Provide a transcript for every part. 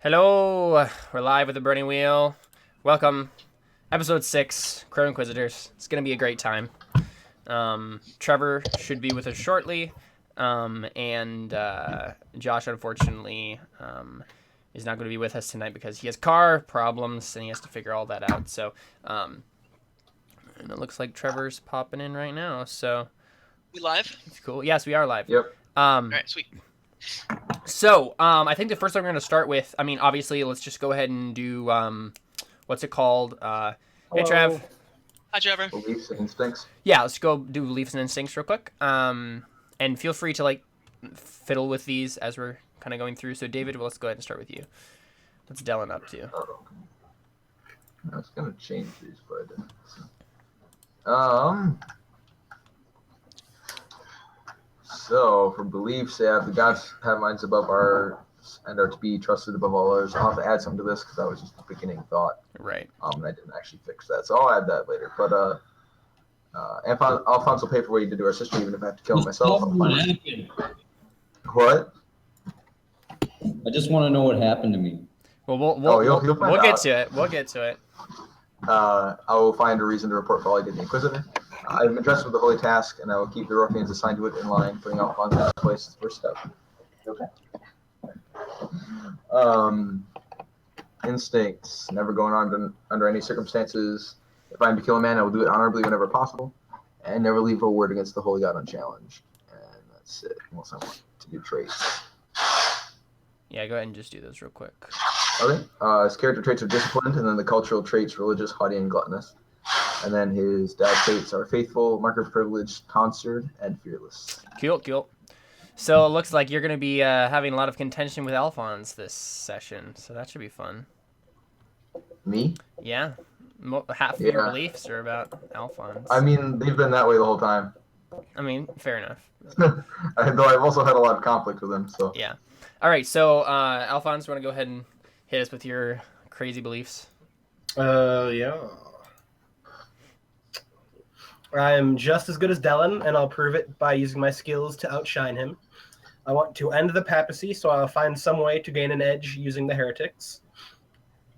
Hello, we're live with the Burning Wheel. Welcome, episode 6, Crow Inquisitors. It's gonna be a great time. Trevor should be with us shortly, and Josh, unfortunately, is not going to be with us tonight because he has car problems and he has to figure all that out. So, and it looks like Trevor's popping in right now. So, We live? it's cool. Yes, we are live. Yep. All right, sweet. So, I think the first thing we're going to start with, obviously, let's just go ahead and do, what's it called? Hey, Trev. Hi, Trevor. Beliefs and instincts. Yeah, let's go do beliefs and instincts real quick. And feel free to, fiddle with these as we're kind of going through. So, David, let's go ahead and start with you. What's Dylan up to? Oh, okay. I was gonna change these, but So for beliefs, yeah, the gods have minds above ours and are to be trusted above all others. I'll have to add something to this because that was just the beginning thought. Right. And I didn't actually fix that, so I'll add that later. But Alphonse will pay for what he did to our sister, even if I have to kill him myself. What? I just want to know what happened to me. Well, we'll you'll get to it. We'll get to it. I will find a reason to report for all I did the Inquisitor. I have been entrusted with the holy task, and I will keep the ruffians assigned to it in line, putting Alphonse in his place as the first step. Okay. Instincts. Never going on under any circumstances. If I am to kill a man, I will do it honorably whenever possible, and never leave a word against the holy god unchallenged. And that's it, unless I want to do traits. Yeah, go ahead and just do those real quick. Okay. His character traits are disciplined, and then the cultural traits, religious, haughty, and gluttonous. And then his dad traits are faithful, marker of privilege, tonsured, and fearless. Cool. So it looks like you're going to be having a lot of contention with Alphonse this session, so that should be fun. Me? Yeah. Half of your beliefs are about Alphonse. I mean, they've been that way the whole time. Fair enough. Though I've also had a lot of conflict with them, so. Yeah. All right, so Alphonse, you want to go ahead and hit us with your crazy beliefs? Yeah. I'm just as good as Dylan, and I'll prove it by using my skills to outshine him. I want to end the papacy, so I'll find some way to gain an edge using the heretics.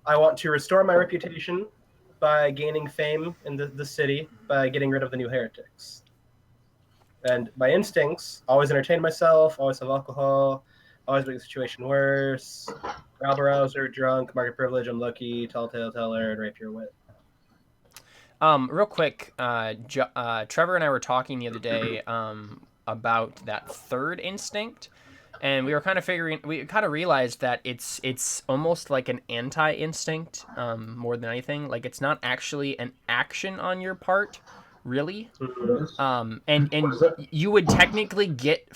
I want to restore my reputation by gaining fame in the city by getting rid of the new heretics. And my instincts, always entertain myself, always have alcohol, always make the situation worse, rabble rouser, drunk, market privilege, unlucky, telltale teller, and rapier wit. Real quick, Trevor and I were talking the other day about that third instinct, and we kind of realized that it's almost like an anti-instinct more than anything. Like, it's not actually an action on your part, really. And you would technically get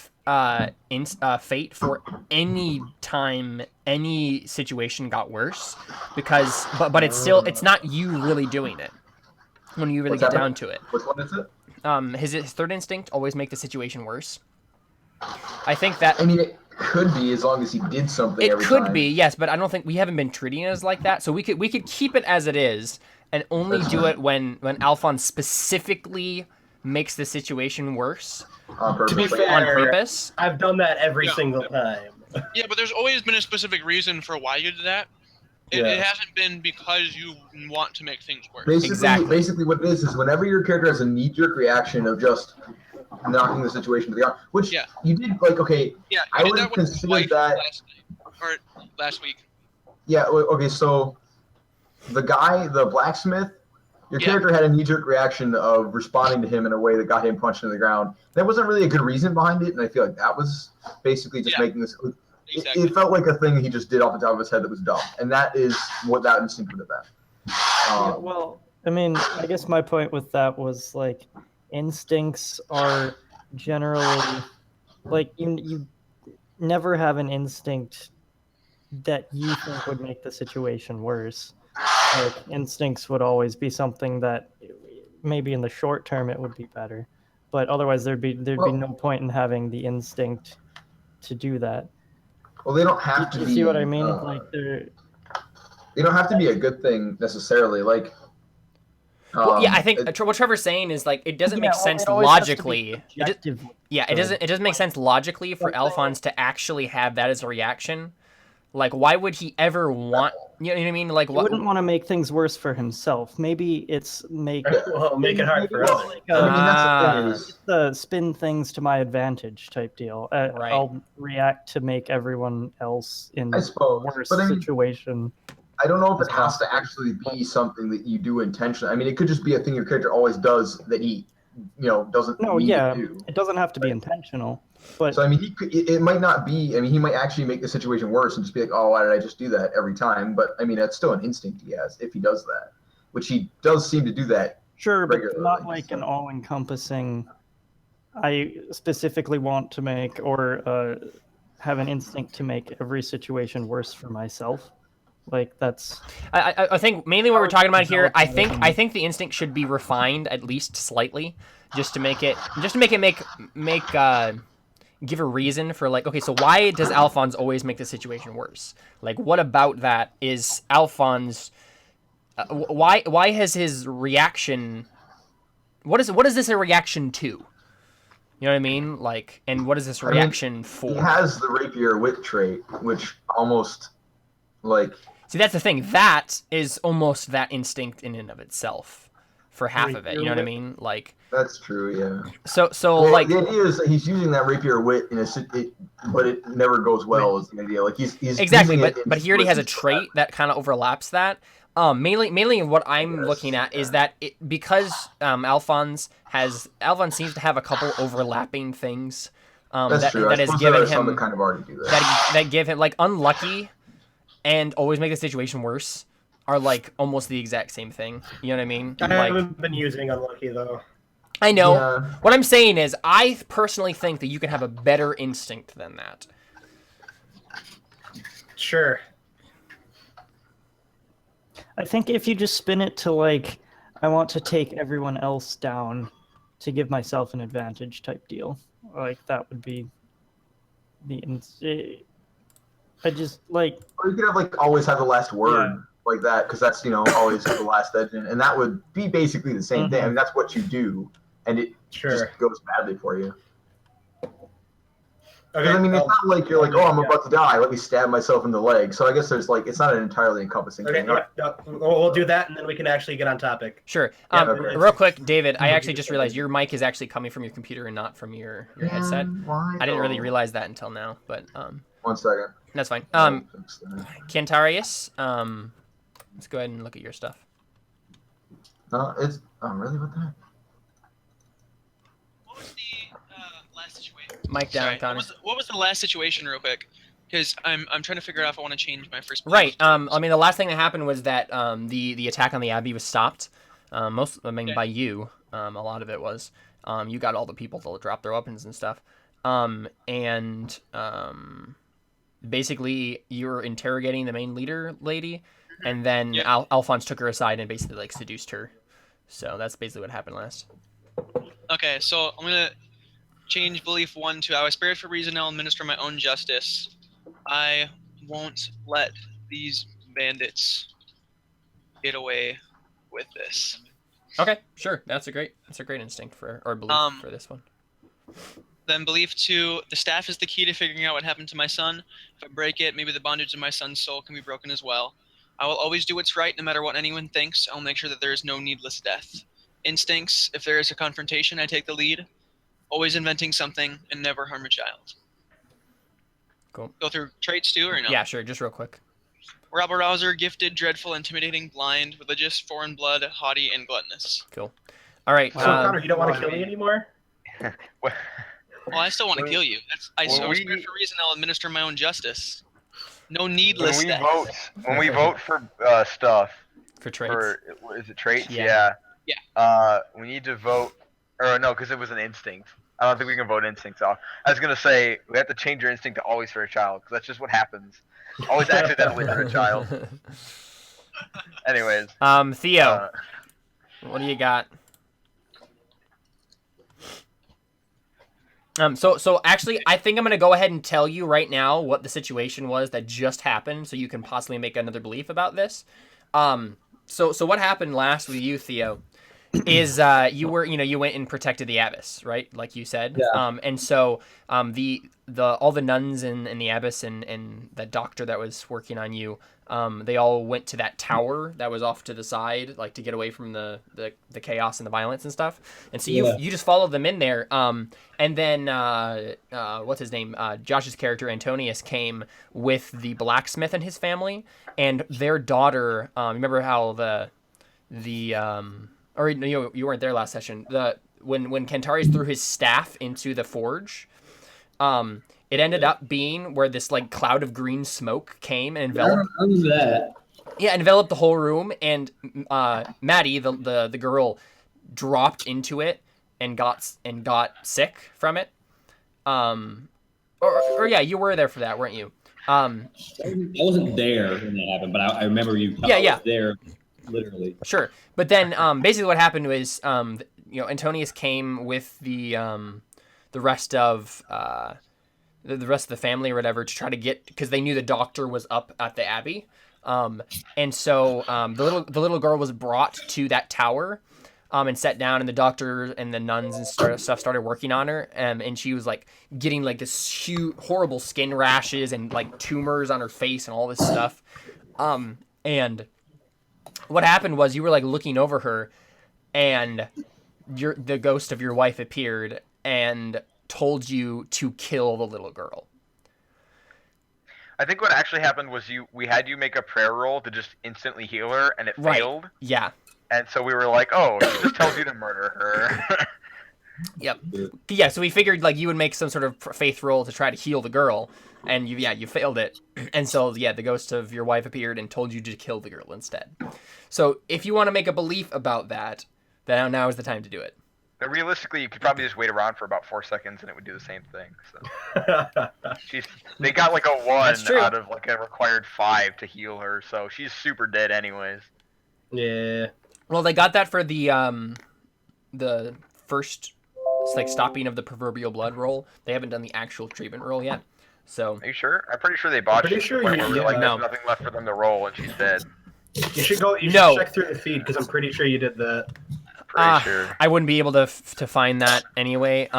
fate for any time any situation got worse, but it's not you really doing it. When you really get down to it. Which one is it? His third instinct always make the situation worse. I think that. It could be as long as he did something. It could be, yes, but I don't think we haven't been treating it as like that. So we could keep it as it is and only do it when Alphonse specifically makes the situation worse. On purpose. To be fair, on purpose. I've done that every single time. Yeah, but there's always been a specific reason for why you did that. It hasn't been because you want to make things worse. Basically what it is whenever your character has a knee-jerk reaction of just knocking the situation to the ground, which you did, I would have considered that last week. Yeah, okay, so the blacksmith, your character had a knee-jerk reaction of responding to him in a way that got him punched into the ground. There wasn't really a good reason behind it, and I feel like that was basically just making this... Exactly. It felt like a thing he just did off the top of his head that was dumb, and that is what that instinct would have been. I guess my point with that was, instincts are generally, you never have an instinct that you think would make the situation worse. Instincts would always be something that maybe in the short term it would be better, but otherwise there'd be no point in having the instinct to do that. Well, they don't have to be. You see what I mean? They don't have to be a good thing necessarily. I think what Trevor's saying is it doesn't make sense logically. It doesn't make sense logically for Alphonse to actually have that as a reaction. Like, why would he ever want? You know what I mean? Like, He what? wouldn't want to make things worse for himself. Maybe it's make Well, make it hard for maybe others. it's like I mean, that's the Ah. thing is, the spin things to my advantage type deal. Right. I'll react to make everyone else in I suppose, worse but I mean, situation. I don't know if as it has to possible. actually be something that you do intentionally. I mean, it could just be a thing your character always does that he, doesn't No, need yeah, to do. it doesn't have to be intentional, but So I mean, it might not be. I mean, he might actually make the situation worse and just be like, "Oh, why did I just do that every time?" But I mean, that's still an instinct he has if he does that, which he does seem to do that. sure, but regularly, not like an so. all-encompassing. I specifically want to make or have an instinct to make every situation worse for myself. Like that's I think mainly what we're talking about here. I think developing. the instinct should be refined at least slightly, just to make it give a reason for like, okay, so why does Alphonse always make the situation worse? Like, what about that is Alphonse? Why has his reaction? What is this a reaction to? You know what I mean? Like, and what is this reaction for? He has the rapier wit trait, which almost like. See, that's the thing. That is almost that instinct in and of itself for half of it. You know what I mean? Like, That's true, yeah. so Well, like, the idea is that he's using that rapier wit but it never goes well. Is the idea? Like he's exactly, using but he already has a situations trait that kind of overlaps that. Mainly what I'm looking at is that because Alphonse seems to have a couple overlapping things That's true. that I has suppose there given are some him that kind of already do that. that give him like unlucky and always make the situation worse are like almost the exact same thing. You know what I mean? I Like, haven't been using unlucky though. I know. Yeah. What I'm saying is, I personally think that you can have a better instinct than that. Sure. I think if you just spin it to like, I want to take everyone else down to give myself an advantage type deal, like that would be I just like. Or you could have like always have the last word like that because that's always the last edge, and that would be basically the same thing. I mean, that's what you do, and it just goes badly for you. Okay. I mean, it's not like you're like, oh, I'm about to die. Let me stab myself in the leg. So I guess there's like, it's not an entirely encompassing Okay, thing. we'll do that, and then we can actually get on topic. Sure. okay. Real quick, David, I actually just realized your mic is actually coming from your computer and not from your headset. Why? I didn't really realize that until now, but 1 second. that's fine. I'll fix that. Cantarius, let's go ahead and look at your stuff. It's really what the heck? What was the last situation? Mic down, Sorry, Connor. what was the last situation, real quick? Because I'm trying to figure out if I want to change my first. Right. I mean, the last thing that happened was that the attack on the Abbey was stopped. By you. A lot of it was. You got all the people to drop their weapons and stuff. Basically, you were interrogating the main leader lady, and then Alphonse took her aside and basically like seduced her. So that's basically what happened last. Okay, so I'm gonna change belief 1 to I was spared for reason. I'll administer my own justice. I won't let these bandits get away with this. Okay, sure. That's a great instinct or belief for this one. Then belief 2, the staff is the key to figuring out what happened to my son. If I break it, maybe the bondage of my son's soul can be broken as well. I will always do what's right, no matter what anyone thinks. I'll make sure that there is no needless death. Instincts, if there is a confrontation, I take the lead. Always inventing something and never harm a child. Cool. Go through traits too, or no? Yeah, sure. Just real quick. Rabble rouser, gifted, dreadful, intimidating, blind, religious, foreign blood, haughty, and gluttonous. Cool. All right. So Connor, you don't want to kill me anymore? Well, I still want to kill you. I was spared for reason. I'll administer my own justice. No needless death. When we vote for stuff. For traits. Is it traits? Yeah. We need to vote, or no, because it was an instinct. I don't think we can vote instincts off. I was gonna say we have to change your instinct to always for a child, because that's just what happens. Always accidentally for a child. Anyways. Theo, what do you got? So actually, I think I'm gonna go ahead and tell you right now what the situation was that just happened, so you can possibly make another belief about this. So what happened last with you, Theo, is you were you went and protected the abbess, right? Like you said. Yeah. And so the all the nuns in the abbess and that doctor that was working on you, they all went to that tower that was off to the side, like to get away from the chaos and the violence and stuff. And so you just followed them in there. And then what's his name? Josh's character Antonius came with the blacksmith and his family and their daughter. Remember how or you weren't there last session. When Kentarius threw his staff into the forge, it ended up being where this like cloud of green smoke came and enveloped. I remember that. Yeah, enveloped the whole room, and Maddie, the girl, dropped into it and got sick from it. Or yeah, you were there for that, weren't you? I wasn't there when that happened, but I remember you. Yeah. I was there, literally. Sure, but then basically what happened was Antonius came with the rest of the rest of the family or whatever to try to get, because they knew the doctor was up at the abbey, and so the little girl was brought to that tower, and sat down, and the doctor and the nuns and stuff started working on her, and she was like getting like this huge horrible skin rashes and like tumors on her face and all this stuff, and what happened was you were like looking over her, and the ghost of your wife appeared and told you to kill the little girl. I think what actually happened was we had you make a prayer roll to just instantly heal her, and it failed. Yeah. And so we were like, oh, she just tells you to murder her. Yep. Yeah, so we figured like you would make some sort of faith roll to try to heal the girl, and you failed it. And so the ghost of your wife appeared and told you to kill the girl instead. So if you want to make a belief about that, then now is the time to do it. But realistically, you could probably just wait around for about 4 seconds and it would do the same thing. So they got like a 1 out of like a required 5 to heal her, so she's super dead anyways. Yeah. Well, they got that for the first like stopping of the proverbial blood roll. They haven't done the actual treatment roll yet. So are you sure? I'm pretty sure they botched it. There's nothing left for them to roll and she's dead. You should go. You should check through the feed because I'm pretty sure you did that. Pretty sure. I wouldn't be able to find that anyway.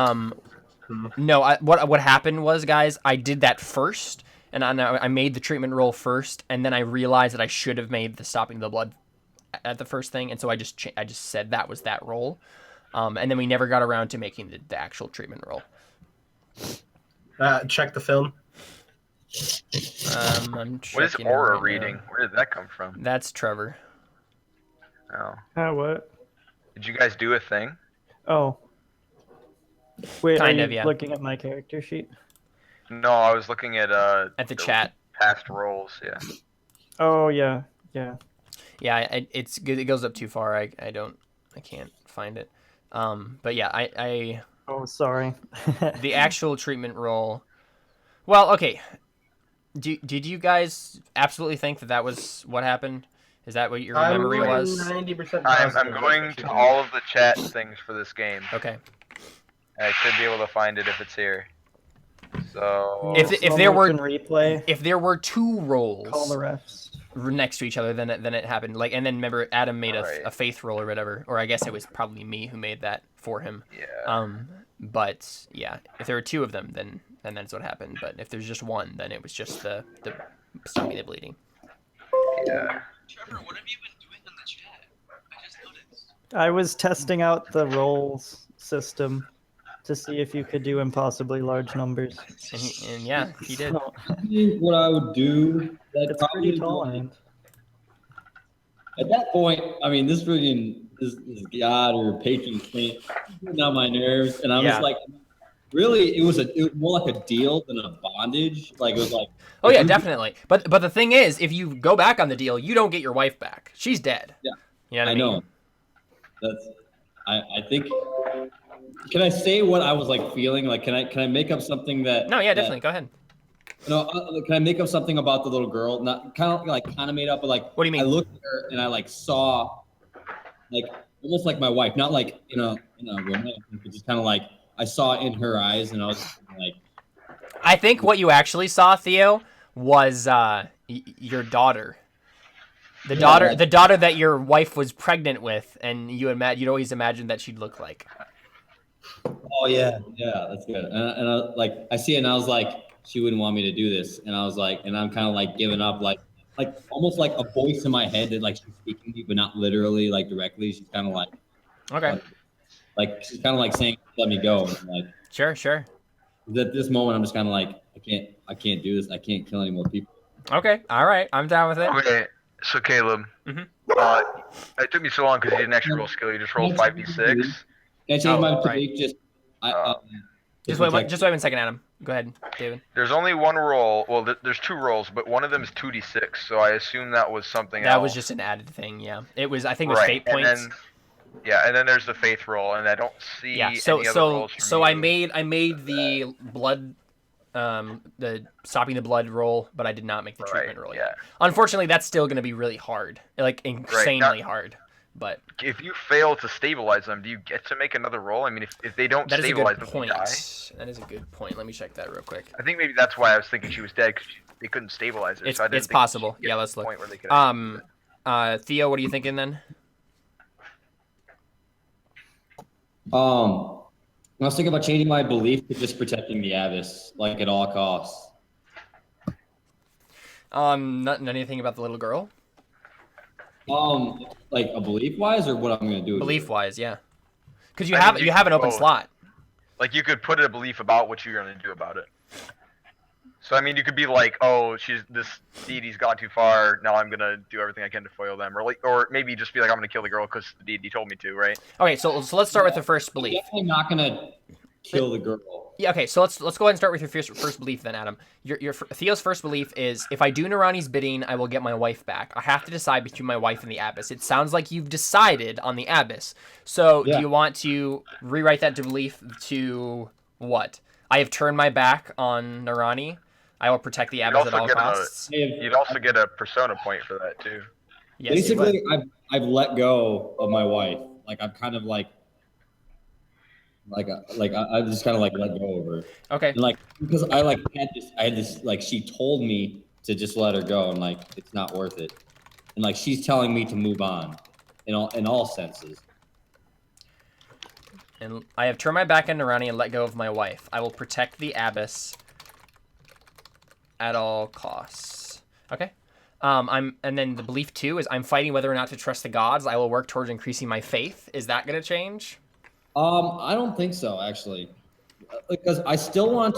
No, what happened was, guys, I did that first, and I made the treatment roll first, and then I realized that I should have made the stopping the blood at the first thing, and so I just said that was that roll, and then we never got around to making the actual treatment roll. Check the film. I'm what is aura reading? Where did that come from? That's Trevor. Oh. What? Did you guys do a thing? Oh. Wait, kind are of, you yeah. looking at my character sheet? No, I was looking at the chat. Past rolls, yeah. Oh yeah. Yeah, it's good. It goes up too far. I can't find it. But yeah, I Oh, sorry. the actual treatment roll. Well, okay. Did you guys absolutely think that was what happened? Is that what your memory was? 90% I'm going to all of the chat things for this game. Okay. I should be able to find it if it's here. So if there were replay, if there were 2 rolls, call the refs next to each other, then it happened. Like, and then remember Adam made a faith roll or whatever, or I guess it was probably me who made that for him. Yeah. But yeah, if there were 2 of them, then that's what happened. But if there's just 1, then it was just the stopping the bleeding. Yeah. Trevor, what have you been doing in the chat? I just noticed. I was testing out the rolls system to see if you could do impossibly large numbers. And yeah, he did. I think what I would do, It's pretty tolerant. At that point, I mean, this god or patron saint getting on my nerves, and I'm just like, really, it was more like a deal than a bondage. Like it was like. Oh yeah, definitely. But the thing is, if you go back on the deal, you don't get your wife back. She's dead. Yeah. You know what I mean? know. That's. I think. Can I say what I was like feeling? Like, can I make up something that? No, yeah, definitely. Go ahead. No, can I make up something about the little girl? Not kind of made up, but like. What do you mean? I looked at her and I like saw, like almost like my wife, not like in a romantic, but just kind of like I saw in her eyes, and I was like. I think what you actually saw, Theo, was your daughter. the daughter that your wife was pregnant with, and you'd always imagine that she'd look like. Oh yeah, that's good. And I see it, and I was like, she wouldn't want me to do this, and I was like, and I'm kind of like giving up, like almost like a voice in my head that like she's speaking to me, but not literally like directly. She's kind of like, Okay. like she's kind of like saying, "Let me go." And I'm like, Sure. at this moment, I'm just kind of like, I can't do this. I can't kill any more people. Okay. All right. I'm down with it. Okay, so Caleb, Mhm. it took me so long because you didn't actually roll skill. You just rolled 5d6. Can I change my right. belief? Just wait 1 second, Adam. Go ahead, David. There's only one roll. Well, there's 2 rolls, but one of them is 2d6. So I assume that was something else. That was just an added thing. Yeah. It was. I think it was fate points. And then there's the faith roll, and I don't see any other rolls from so you. I made the blood, the stopping the blood roll, but I did not make the treatment roll yet. Unfortunately, that's still going to be really hard, like insanely hard. But if you fail to stabilize them, do you get to make another roll? I mean, if they don't stabilize them, they die. That is a good point. Let me check that real quick. I think maybe that's why I was thinking she was dead, because they couldn't stabilize her. It's possible. Yeah, let's look. Theo, what are you thinking then? I was thinking about changing my belief to just protecting the abbess, like at all costs. Not anything about the little girl. Like a belief wise, or what I'm gonna do? Belief wise, yeah. Because you have an open slot. Like you could put a belief about what you're gonna do about it. So I mean, you could be like, oh, this deity's gone too far. Now I'm gonna do everything I can to foil them, or maybe just be like, I'm gonna kill the girl because the deity told me to, right? Okay, so let's start with the first belief. I'm definitely not gonna kill the girl. Yeah. Okay. So let's go ahead and start with your first belief then, Adam. Your Theo's first belief is, if I do Narani's bidding, I will get my wife back. I have to decide between my wife and the abbess. It sounds like you've decided on the abbess. So do you want to rewrite that to belief to what? I have turned my back on Narani. I will protect the abbess at all costs. You'd also get a persona point for that too. Yes, basically, I've let go of my wife. Like I'm kind of like I just kind of like let go of her. Okay. And like because I had this like she told me to just let her go, and like it's not worth it. And like she's telling me to move on, in all senses. And I have turned my back on Narani and let go of my wife. I will protect the abbess at all costs. Okay. And then the belief 2 is, I'm fighting whether or not to trust the gods. I will work towards increasing my faith. Is that going to change? I don't think so, actually, because I just don't want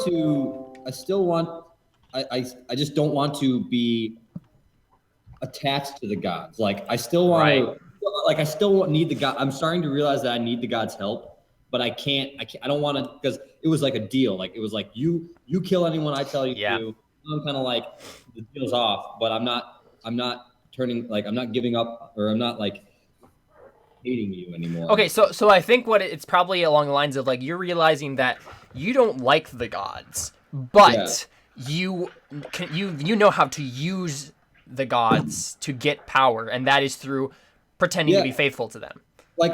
to be attached to the gods. Like I still want to, like I still need the god. I'm starting to realize that I need the gods' help, but I can't. I don't want to, because it was like a deal. Like it was like you kill anyone I tell you to. I'm kind of like, the deal's off, but I'm not turning, like I'm not giving up, or I'm not like hating you anymore. Okay, so I think it's probably along the lines of like, you're realizing that you don't like the gods, but you know how to use the gods to get power, and that is through pretending to be faithful to them. Like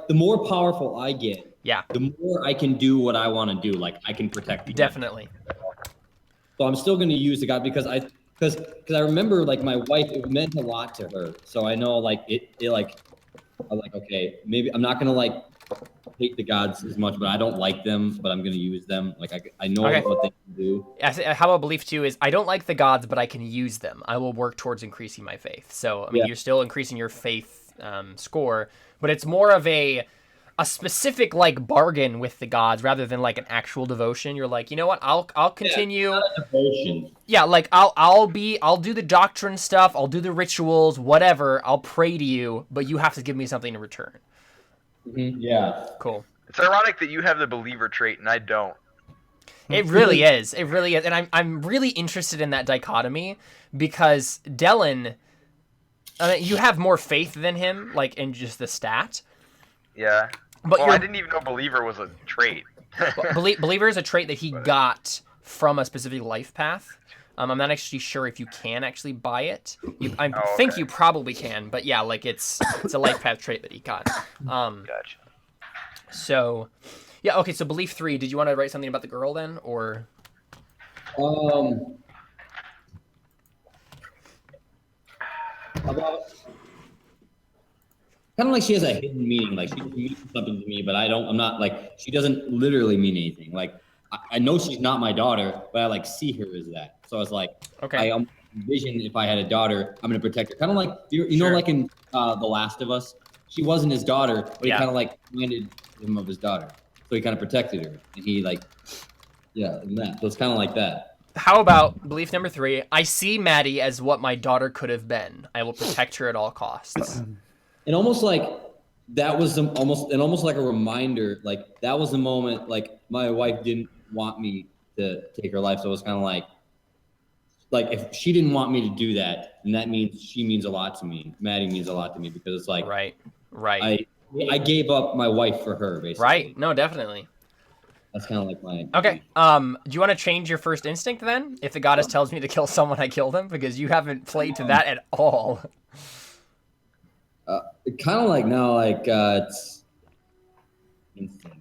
the more powerful I get, the more I can do what I want to do. Like I can protect people. Definitely. So I'm still going to use the god because I remember like my wife, it meant a lot to her. So I know like it like, I'm like, okay, maybe I'm not going to like hate the gods as much, but I don't like them, but I'm going to use them. Like I know what they can do. How about belief 2 is, I don't like the gods, but I can use them. I will work towards increasing my faith. So I mean, you're still increasing your faith score, but it's more of a specific like bargain with the gods rather than like an actual devotion. You're like, you know what, I'll continue. It's not a devotion. Yeah, like I'll do the doctrine stuff, I'll do the rituals, whatever. I'll pray to you, but you have to give me something in return. Mm-hmm. Yeah. Cool. It's ironic that you have the believer trait and I don't. It really is. It really is, and I'm really interested in that dichotomy because Dellen, you have more faith than him, like in just the stat. Yeah. But I didn't even know believer was a trait. Believer is a trait that he got from a specific life path. I'm not actually sure if you can actually buy it. I think you probably can, but yeah, like it's a life path trait that he got. Gotcha. So, yeah, okay. So belief 3. Did you want to write something about the girl then, or? about kind of like she has a hidden meaning. Like she means something to me, but I'm not like, she doesn't literally mean anything. Like I know she's not my daughter, but I like see her as that. So I was like, Okay. I envision if I had a daughter, I'm going to protect her. Kind of like, you Sure. know, like in The Last of Us, she wasn't his daughter, but he Yeah. kind of like reminded him of his daughter. So he kind of protected her. And he like, and that. So it's kind of like that. How about belief number 3? I see Maddie as what my daughter could have been. I will protect her at all costs. And almost like that was almost like a reminder. Like that was the moment. Like my wife didn't want me to take her life, so it was kind of like if she didn't want me to do that, and that means she means a lot to me. Maddie means a lot to me because it's like Right. I gave up my wife for her, basically. Right. No, definitely. That's kind of like my. Okay. Do you want to change your first instinct then? If the goddess tells me to kill someone, I kill them, because you haven't played to that at all. Kind of like now, like it's instinct.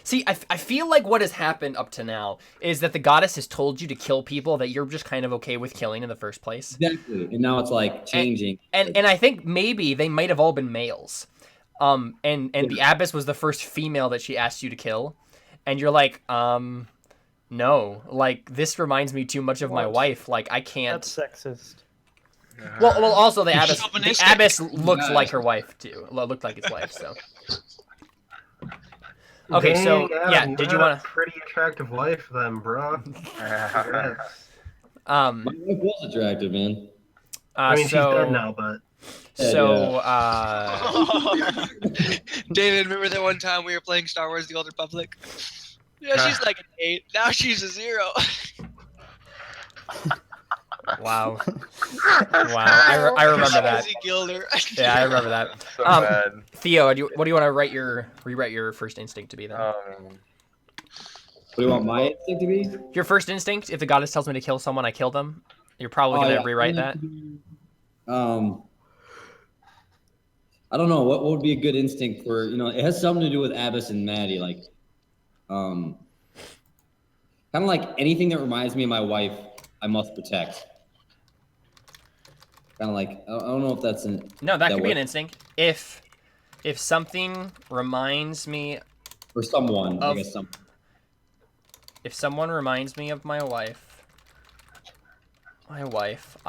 See, I feel like what has happened up to now is that the goddess has told you to kill people that you're just kind of okay with killing in the first place. Exactly, and now it's like changing. And I think maybe they might have all been males. And the abbess was the first female that she asked you to kill, and you're like, no, like this reminds me too much of my wife. Like I can't. That's sexist. Well, also the abbess Chauvinistic. looked like her wife too. Looked like his wife. So. Okay, Dang, so Adam, yeah, you did had you want a pretty attractive wife then, bro? Congrats. to? My wife was attractive, man. I mean, So she's dead now, but so David, remember that one time we were playing Star Wars: The Old Republic? Yeah, she's like an 8. Now she's a 0. wow, I remember that. Easy Gilder. Yeah, I remember that. So bad. Theo, what do you want to rewrite your first instinct to be then? What do you want my instinct to be? Your first instinct, if the goddess tells me to kill someone, I kill them. You're probably gonna rewrite that. I don't know what would be a good instinct for, it has something to do with Abbas and Maddie, like kind of like anything that reminds me of my wife, I must protect. Kind of like I don't know if that's No, that could be an instinct. If something reminds me or someone, of, I guess some. If someone reminds me of my wife, I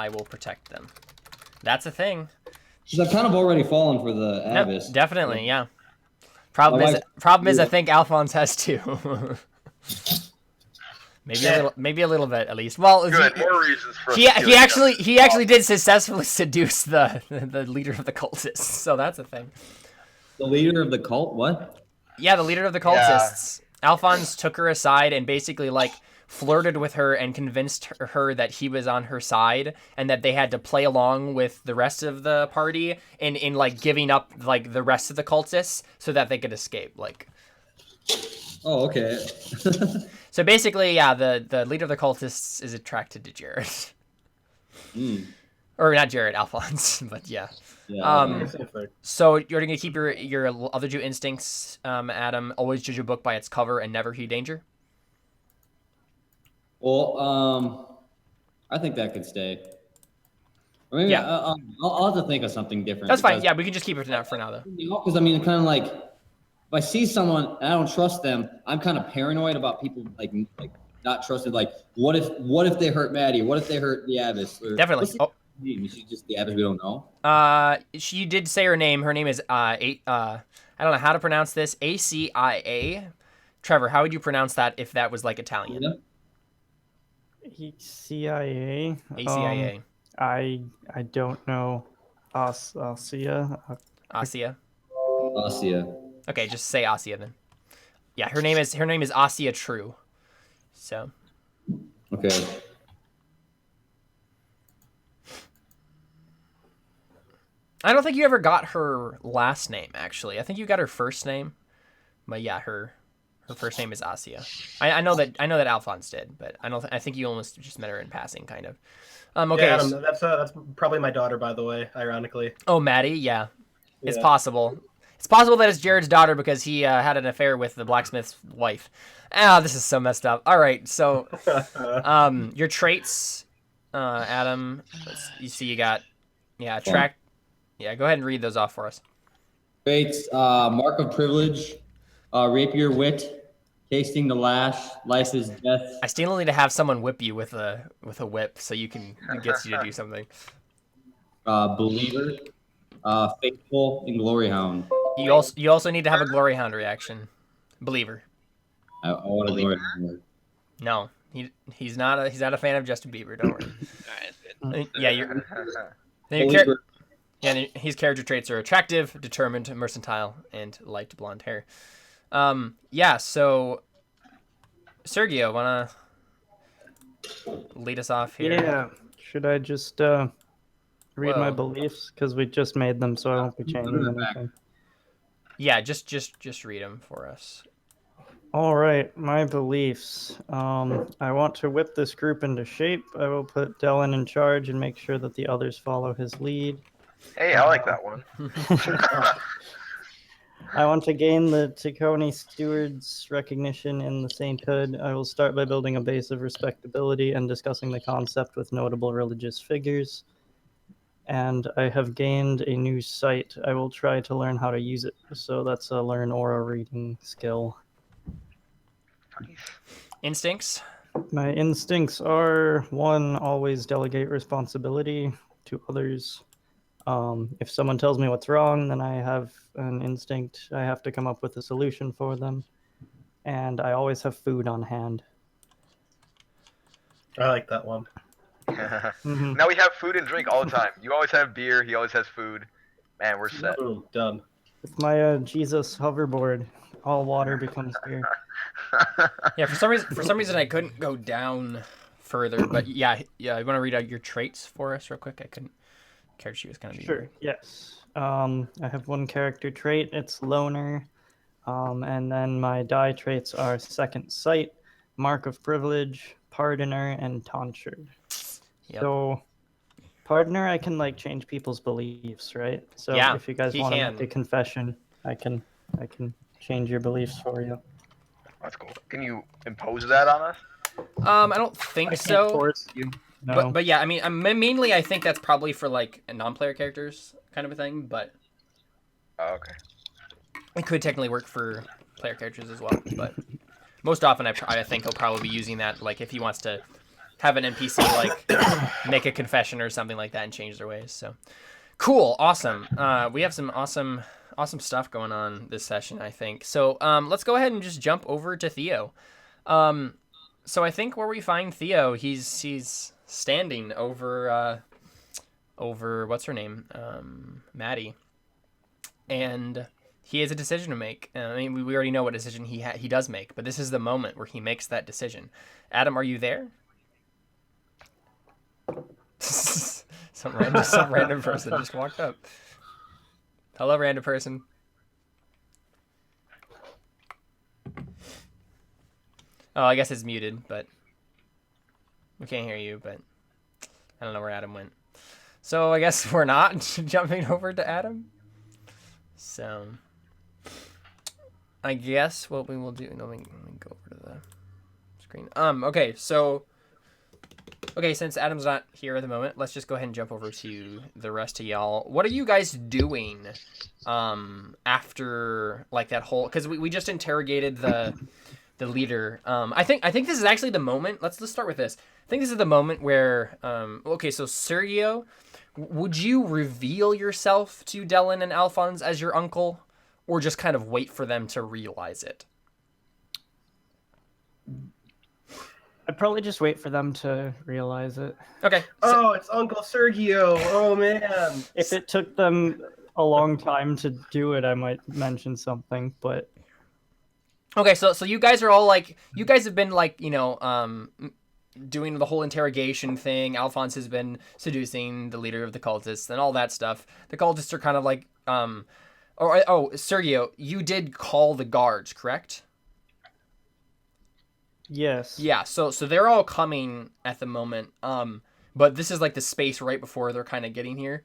will protect them. That's a thing. Because I've kind of already fallen for the Abbas. No, definitely, yeah. Problem is, I think Alphonse has too. maybe a little bit at least. Well, Good. More reasons for us he to actually did successfully seduce the leader of the cultists, so that's a thing. The leader of the cult? What? Yeah, the leader of the cultists. Yeah. Alphonse took her aside and basically like flirted with her and convinced her that he was on her side and that they had to play along with the rest of the party in like giving up like the rest of the cultists so that they could escape. Like. Oh, okay. So basically, yeah, the leader of the cultists is attracted to Jared. Or not Jared, Alphonse, but yeah. So you're gonna keep your other 2 instincts, Adam. Always judge a book by its cover and never heed danger. Well, I think that could stay. Or maybe I'll have to think of something different. That's fine. Yeah, we can just keep it for now, though. Because I mean, kind of like if I see someone and I don't trust them, I'm kind of paranoid about people like not trusted. Like, what if they hurt Maddie? What if they hurt the Abbess? Or, definitely. Is she just the Abbess we don't know? She did say her name. Her name is I don't know how to pronounce this. ACIA. Trevor, how would you pronounce that if that was like Italian? Yeah. CIA. ACIA. I don't know. Asia. Asia. Asia. Okay, just say Asia then. Yeah, her name is Asia True. So. Okay. I don't think you ever got her last name, actually. I think you got her first name. But yeah, her first name is Asia. I know that Alphonse did, but I think you almost just met her in passing, kind of. Okay. Yeah, Adam, that's probably my daughter, by the way. Ironically. Oh, Maddie, yeah. It's possible. It's possible that it's Jared's daughter because he had an affair with the blacksmith's wife. This is so messed up. All right, so your traits, Adam. You see, you got Yeah, Fun. track. Yeah, go ahead and read those off for us. Traits, mark of privilege, rapier wit, tasting the lash, life is death. I still need to have someone whip you with a whip so it gets you to do something. Believer, faithful, and glory hound. You also need to have a glory hound reaction. Believer. I want a glory hound. No, he's not a fan of Justin Bieber. Don't worry. All right. Yeah, Believer. his character traits are attractive, determined, mercantile, and light blonde hair. Yeah. So, Sergio, wanna lead us off here? Yeah. Should I just read my beliefs because we just made them, so I won't be changing anything. Yeah, just read them for us. All right, my beliefs. I want to whip this group into shape. I will put Dylan in charge and make sure that the others follow his lead. Hey, I like that one. I want to gain the Ticoni Steward's recognition in the sainthood. I will start by building a base of respectability and discussing the concept with notable religious figures. And I have gained a new sight. I will try to learn how to use it. So that's a learn aura reading skill. Instincts? My instincts are 1, always delegate responsibility to others. If someone tells me what's wrong, then I have an instinct. I have to come up with a solution for them. And I always have food on hand. I like that one. Now we have food and drink all the time. You always have beer. He always has food. Man, we're set. Boom, done. With my Jesus hoverboard, all water becomes beer. Yeah, for some reason I couldn't go down further, but yeah. You want to read out your traits for us real quick? I couldn't. Character was kind of Sure. Yes. I have one character trait. It's loner, and then my die traits are second sight, mark of privilege, pardoner, and tonsured. Yep. So, pardoner, I can like change people's beliefs, right? So Yeah, if you guys he want to can. make a confession, I can change your beliefs for you. That's cool. Can you impose that on us? I don't think I can't so. force you. No. But yeah, I mean, mainly I think that's probably for like non-player characters kind of a thing, but Oh, okay. it could technically work for player characters as well. But most often, I think he'll probably be using that like if he wants to have an NPC like make a confession or something like that and change their ways. So cool, awesome. We have some awesome stuff going on this session, I think. So let's go ahead and just jump over to Theo. So I think where we find Theo, he's standing over what's her name, Maddie, and he has a decision to make. I mean, we already know what decision he does make, but this is the moment where he makes that decision. Adam, are you there? some random person just walked up. Hello, random person. Oh, I guess it's muted, but we can't hear you, but I don't know where Adam went. So I guess we're not jumping over to Adam. So I guess what we will do, let me go over to the screen. Okay, since Adam's not here at the moment, let's just go ahead and jump over to the rest of y'all. What are you guys doing after like that whole, because we just interrogated the leader. I think this is actually the moment. Let's start with this. I think this is the moment where okay, so Sergio, would you reveal yourself to Dylan and Alphonse as your uncle, or just kind of wait for them to realize it? I'd probably just wait for them to realize it. Okay. Oh, it's Uncle Sergio. Oh man. If it took them a long time to do it, I might mention something, but okay, so you guys are all like, you guys have been like, you know, doing the whole interrogation thing. Alphonse has been seducing the leader of the cultists and all that stuff. The cultists are kind of like, Sergio, you did call the guards, correct? yes. Yeah, so they're all coming at the moment. But this is like the space right before they're kind of getting here.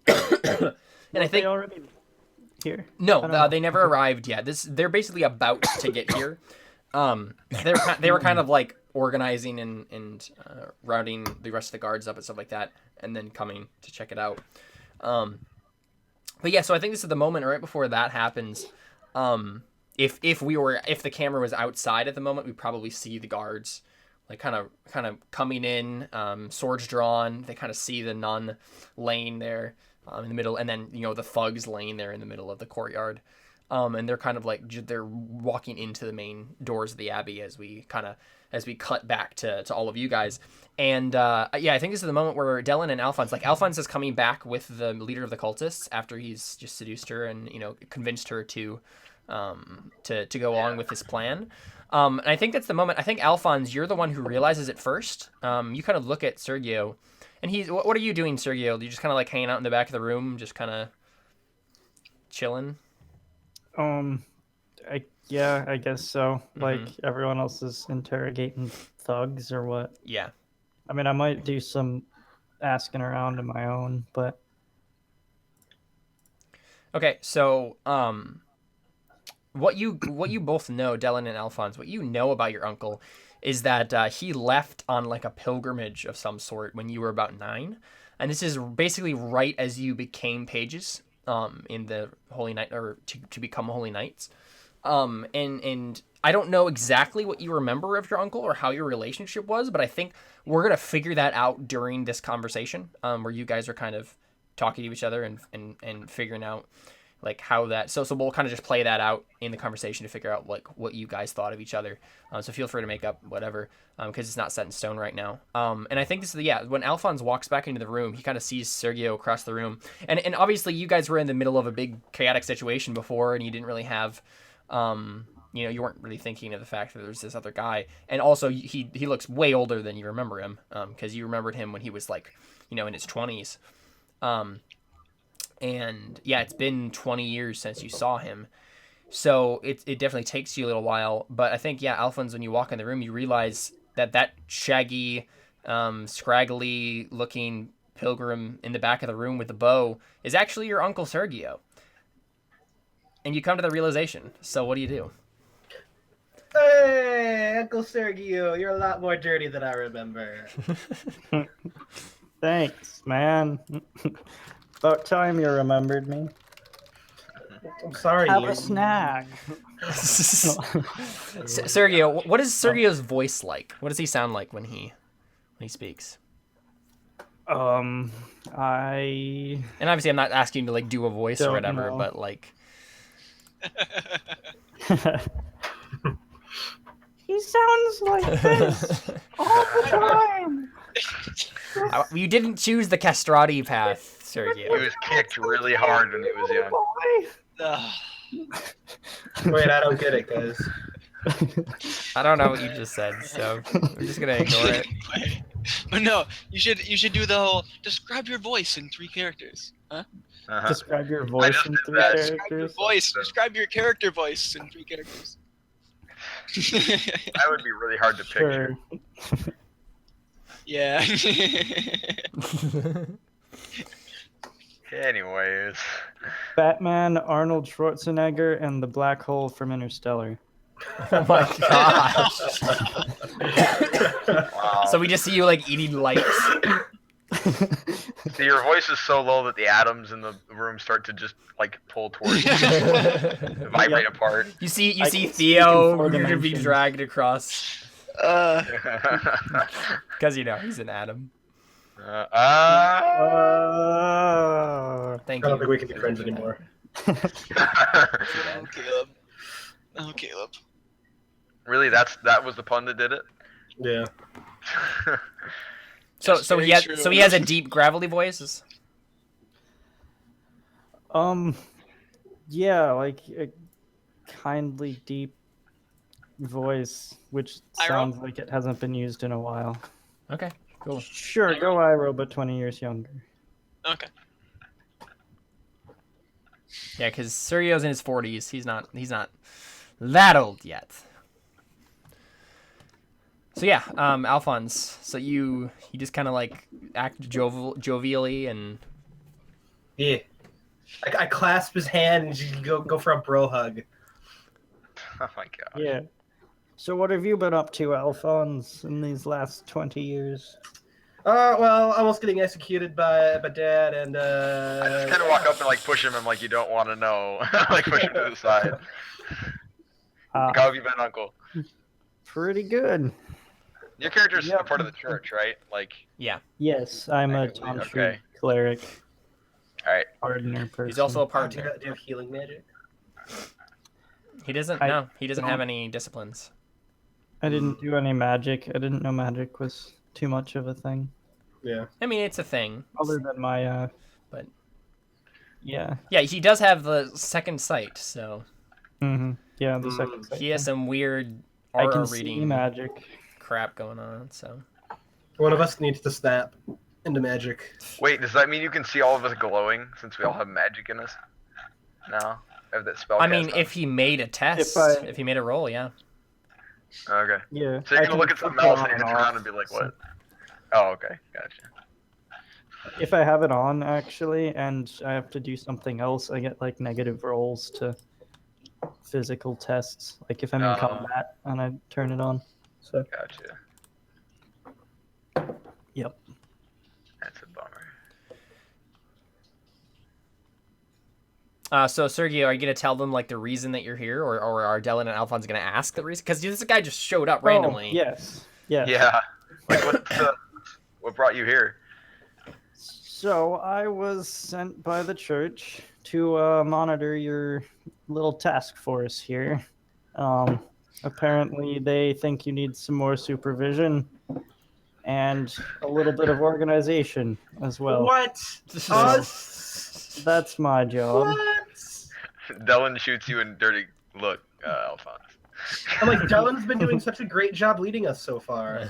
And I think they already here. No, they never arrived yet. They're basically about to get here. They were kind of like organizing and routing the rest of the guards up and stuff like that, and then coming to check it out. But yeah, so I think this is the moment right before that happens. If the camera was outside at the moment, we'd probably see the guards like kind of coming in, swords drawn. They kind of see the nun laying there in the middle, and then the thugs laying there in the middle of the courtyard. And they're kind of like they're walking into the main doors of the abbey as we cut back to all of you guys. And I think this is the moment where Dylan and Alphonse, like Alphonse is coming back with the leader of the cultists after he's just seduced her and convinced her to go along with his plan. And I think that's the moment. I think Alphonse, you're the one who realizes it first. You kind of look at Sergio, and what are you doing, Sergio? You just kind of like hanging out in the back of the room, just kind of chilling. I guess so. Like everyone else is interrogating thugs or what? Yeah. I mean, I might do some asking around on my own, but okay. So, what you both know, Dylan and Alphonse, what you know about your uncle is that he left on like a pilgrimage of some sort when you were about 9, and this is basically right as you became pages in the Holy Knight, or to become Holy Knights. And I don't know exactly what you remember of your uncle or how your relationship was, but I think we're gonna figure that out during this conversation, where you guys are kind of talking to each other and figuring out like how that. So we'll kind of just play that out in the conversation to figure out like what you guys thought of each other. So feel free to make up whatever, because it's not set in stone right now. And I think this is when Alphonse walks back into the room, he kind of sees Sergio across the room, and obviously you guys were in the middle of a big chaotic situation before, and you didn't really have. You weren't really thinking of the fact that there's this other guy, and also he looks way older than you remember him, because you remembered him when he was like, in his 20s, and yeah, it's been 20 years since you saw him, so it definitely takes you a little while. But I think Alphonse, when you walk in the room, you realize that shaggy, scraggly looking pilgrim in the back of the room with the bow is actually your Uncle Sergio. And you come to the realization. So what do you do? Hey, Uncle Sergio, you're a lot more dirty than I remember. Thanks, man. About time you remembered me. I'm sorry. Have a snack. Sergio, what is Sergio's voice like? What does he sound like when he speaks? And obviously I'm not asking you to like do a voice or whatever, but like. He sounds like this all the time. You didn't choose the castrati path, Sergio. He was kicked really hard when he was young. Wait, I don't get it, guys. I don't know what you just said, so we're just gonna ignore it. But no, you should do the whole describe your voice in 3 characters, huh? Describe your voice in 3 characters. Describe your character voice in 3 characters. That would be really hard to picture. Sure. Yeah. Anyways. Batman, Arnold Schwarzenegger, and the black hole from Interstellar. Oh my gosh. Wow. So we just see you like eating lights. See, your voice is so low that the atoms in the room start to just like pull towards you, vibrate apart. You see Theo four be dimensions. dragged across. Because he's an atom. Thank I you. don't think we can be friends anymore. Oh, Caleb. Oh, Caleb. Really, that was the pun that did it? Yeah. So he has a deep gravelly voice. Yeah, like a kindly deep voice, which sounds like it hasn't been used in a while. Okay, cool. Sure, go Iroh, but 20 years younger. Okay. Yeah, because Sergio's in his 40s. He's not that old yet. So yeah, Alphonse. So you just kind of like act jovially and. Yeah. I clasp his hand and just go for a bro hug. Oh my god. Yeah. So what have you been up to, Alphonse, in these last 20 years? Well, almost getting executed by Dad, and I just kind of walk up and like push him. I'm like, you don't want to know. Like push him to the side. How have you been, Uncle? Pretty good. Your character's Yep. a part of the church, right? Like, Yeah. Yes, I'm a Technically, tonsure okay. cleric. all right. Pardoner person. He's also a do you partner. have healing magic? He doesn't. I No, he doesn't have don't. any disciplines. I didn't do any magic. I didn't know magic was too much of a thing. Yeah. I mean, it's a thing. Other than my, But yeah. yeah, he does have the second sight, so Yeah, the second sight he has thing. some weird I aura can see reading magic. crap going on. So One of us needs to snap into magic. Wait, does that mean you can see all of us glowing since we all have magic in us? No, I have that spell. I mean, cast on. if he made a test, If if he made a roll, yeah. Okay. Yeah. So you're I gonna can look at flip something it else on and you're and gonna turn off. around and be like, what? Oh, okay, gotcha. If I have it on, actually, and I have to do something else, I get, like, negative rolls to physical tests. Like, if I'm in Oh. combat and I turn it on. So, Gotcha. yep. That's a bummer. So Sergio, are you gonna tell them like the reason that you're here, or are Dylan and Alphonse gonna ask the reason? Because this guy just showed up randomly. Oh, yes. Yes. Yeah. Like, what brought you here? So I was sent by the church to monitor your little task force here. Apparently, they think you need some more supervision and a little bit of organization as well. What? Us? That's my job. What? Dylan shoots you in dirty look, Alphonse. I'm like, Dylan's been doing such a great job leading us so far.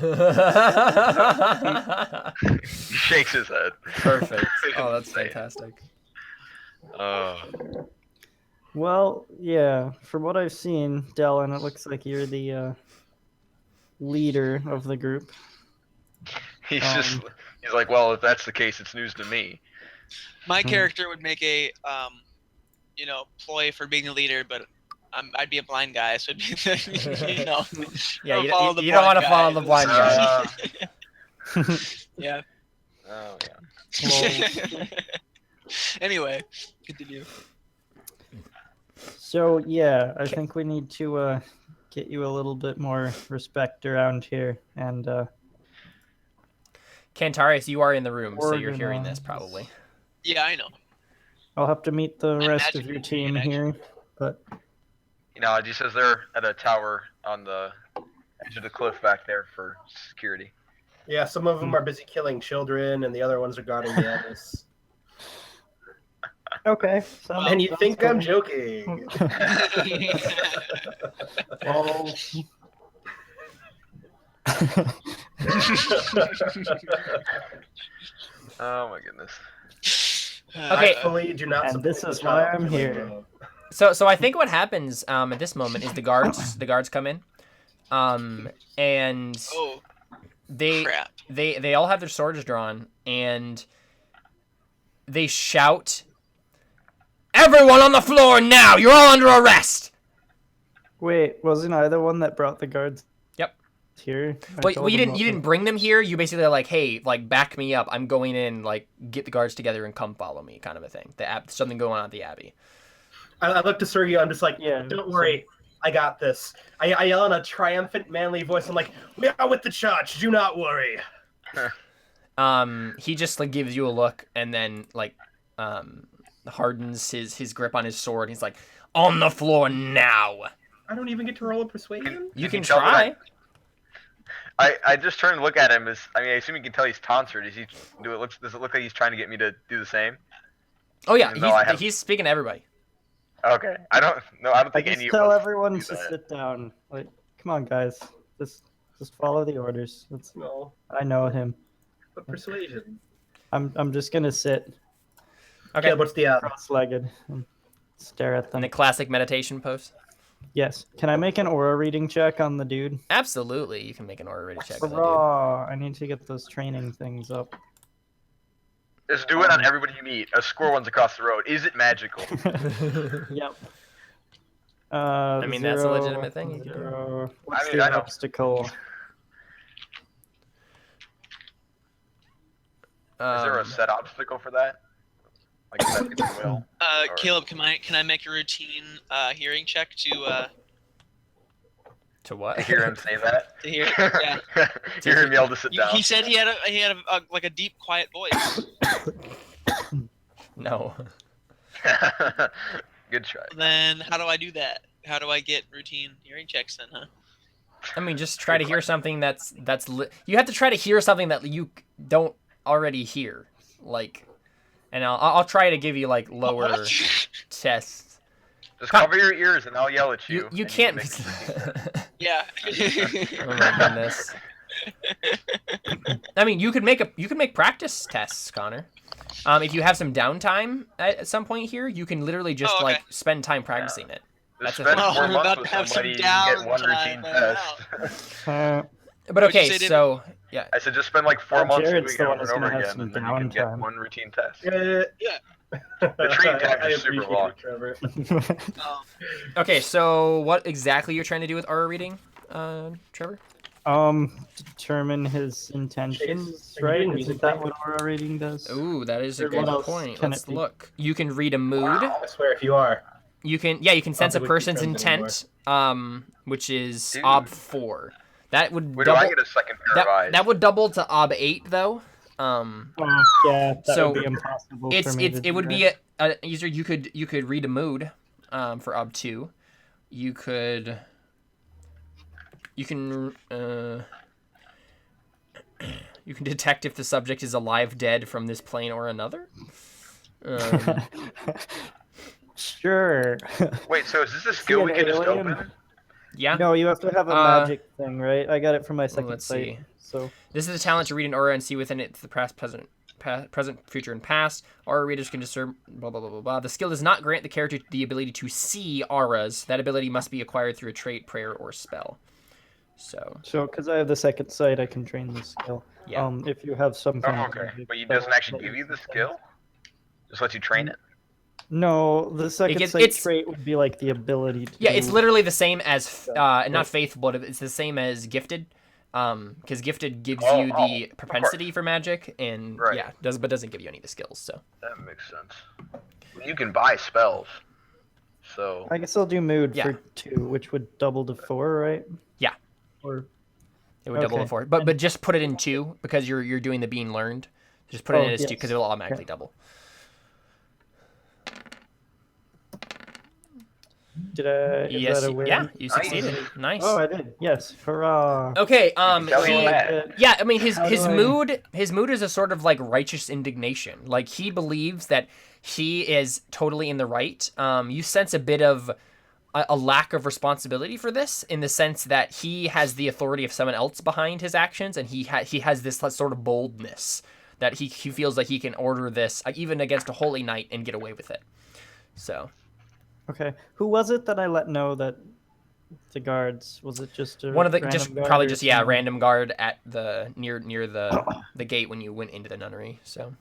He shakes his head. Perfect. Oh, that's Insane. fantastic. Well, yeah, from what I've seen, Dylan, it looks like you're the leader of the group. He's like, well, if that's the case, it's news to me. My character would make a, ploy for being a leader, but I'd be a blind guy, so it'd be, Yeah, you follow the don't want to blind follow guy. the blind guy. Yeah. Oh yeah. Anyway, continue. So, yeah, I think we need to get you a little bit more respect around here. And Cantarius, you are in the room, so you're hearing this probably. Yeah, I know. I'll have to meet the I rest of imagine your you team can, here. But It just says they're at a tower on the edge of the cliff back there for security. Yeah, some of them are busy killing children, and the other ones are guarding the abyss. okay. And you think I'm joking? Well, Oh my goodness. Okay. I fully do not And support this the is why child I'm killing, here. though. So I think what happens at this moment is the guards come in, and Oh, they crap. they all have their swords drawn, and they shout, "Everyone on the floor now! You're all under arrest!" wait, wasn't I the one that brought the guards Yep. here? But you didn't bring them here. You basically are like, "Hey, like back me up. I'm going in. Like get the guards together and come follow me," kind of a thing. Something going on at the abbey. I look to Sergio. I'm just like, Yeah, don't worry, I got this. I yell in a triumphant, manly voice. I'm like, we are with the church. Do not worry. He just like gives you a look and then like hardens his grip on his sword. He's like, "On the floor now." I don't even get to roll a persuasion. You can tell me try. I just turn and look at him. I assume you can tell he's tonsured. Does it look like he's trying to get me to do the same? Oh yeah, Even though I have- he's speaking to everybody. Okay. I don't I think just any of tell us everyone do to that. sit down. Like, come on, guys, just follow the orders. No, I know him. but persuasion. I'm just gonna sit Okay. Okay, what's the cross-legged and stare at In them. the classic meditation pose. Yes. Can I make an aura reading check on the dude? Absolutely, you can make an order ready check. on that dude. Hurrah! I need to get those training things up. Just do it on everybody you meet. A squirrel one's across the road. Is it magical? Yep. I mean, that's a zero, legitimate thing you can do. zero. What's I the know. obstacle? Is there a set obstacle for that? Like set against the will? Or- Caleb, can I make a routine hearing check to what? To hear him say that? to hear? Yeah. Hear him yell to sit down. He said he had a like a deep, quiet voice. No. Good try. Then how do I do that? How do I get routine hearing checks then, huh? I mean, just try to hear something you have to try to hear something that you don't already hear, like, and I'll try to give you like lower What? tests. Just cover your ears and I'll yell at you. You and can't. can make- Yeah. Oh my goodness. I mean, you could make practice tests, Connor. If you have some downtime at some point here, you can literally just Oh, okay. like spend time practicing it. Just That's a spend thing. 4 I'm months about with to have some somebody, you get one routine downtime. test. Uh, But What'd you okay, say, David? so yeah, I said just spend like 4 months Jared's doing the it one over who's and gonna over have again, some and then you can downtime. get one routine test. The training time is super long. Trevor. okay, so what exactly you're trying to do with aura reading, Trevor? Determine his intentions, Chase, are you right? doing Isn't music that thing? what aura reading does? Ooh, that is a Or good what else point. can Let's it be? look. You can read a mood. I swear, if you are. You can sense a think we keep person's friends intent, which is Dude. ob 4. That would Where do double. I get a second pair of eyes? That would double to ob 8 though. Oh, yeah, that So, would be impossible It's for me to it do would that. be a user. You could read a mood, for ob 2. You can you can detect if the subject is alive, dead from this plane or another. Sure. Wait, so is this a skill we an can just alien? open? Yeah. No, you have to have a magic thing, right? I got it from my second let's site. see. So This is a talent to read an aura and see within it the past, present, future, and past. Aura readers can discern blah, blah, blah, blah, blah. The skill does not grant the character the ability to see auras. That ability must be acquired through a trait, prayer, or spell. So, because I have the second site, I can train the skill. yeah. If you have some kind Oh, of okay. magic But it spell doesn't actually that give you the uses things. skill? Just let you train it? No, the second gives- site it's- trait would be like the ability to. Yeah, it's literally the same as, not faithful, but it's the same as gifted. Because gifted gives you the propensity for magic, and Right. yeah, doesn't give you any of the skills. So, That makes sense. You can buy spells. So I guess I'll do mood Yeah. for 2, which would double to 4, right? Yeah. Or it would double Okay. to 4. But just put it in 2 because you're doing the being learned. Just put it in as 2 yes. because it will automatically double. did I? Is Yes, that a win? yeah, you succeeded. Nice. Oh, I did. Yes. Hurrah. Okay, tell he, me that. yeah, I mean his How do I- mood is a sort of like righteous indignation. Like he believes that he is totally in the right. You sense a bit of a lack of responsibility for this in the sense that he has the authority of someone else behind his actions, and he has this sort of boldness that he feels like he can order this even against a holy knight and get away with it. So. Okay. Who was it that I let know that the guards? Was it just a One of the random just guard probably or just yeah someone? random guard at the near the gate when you went into the nunnery. So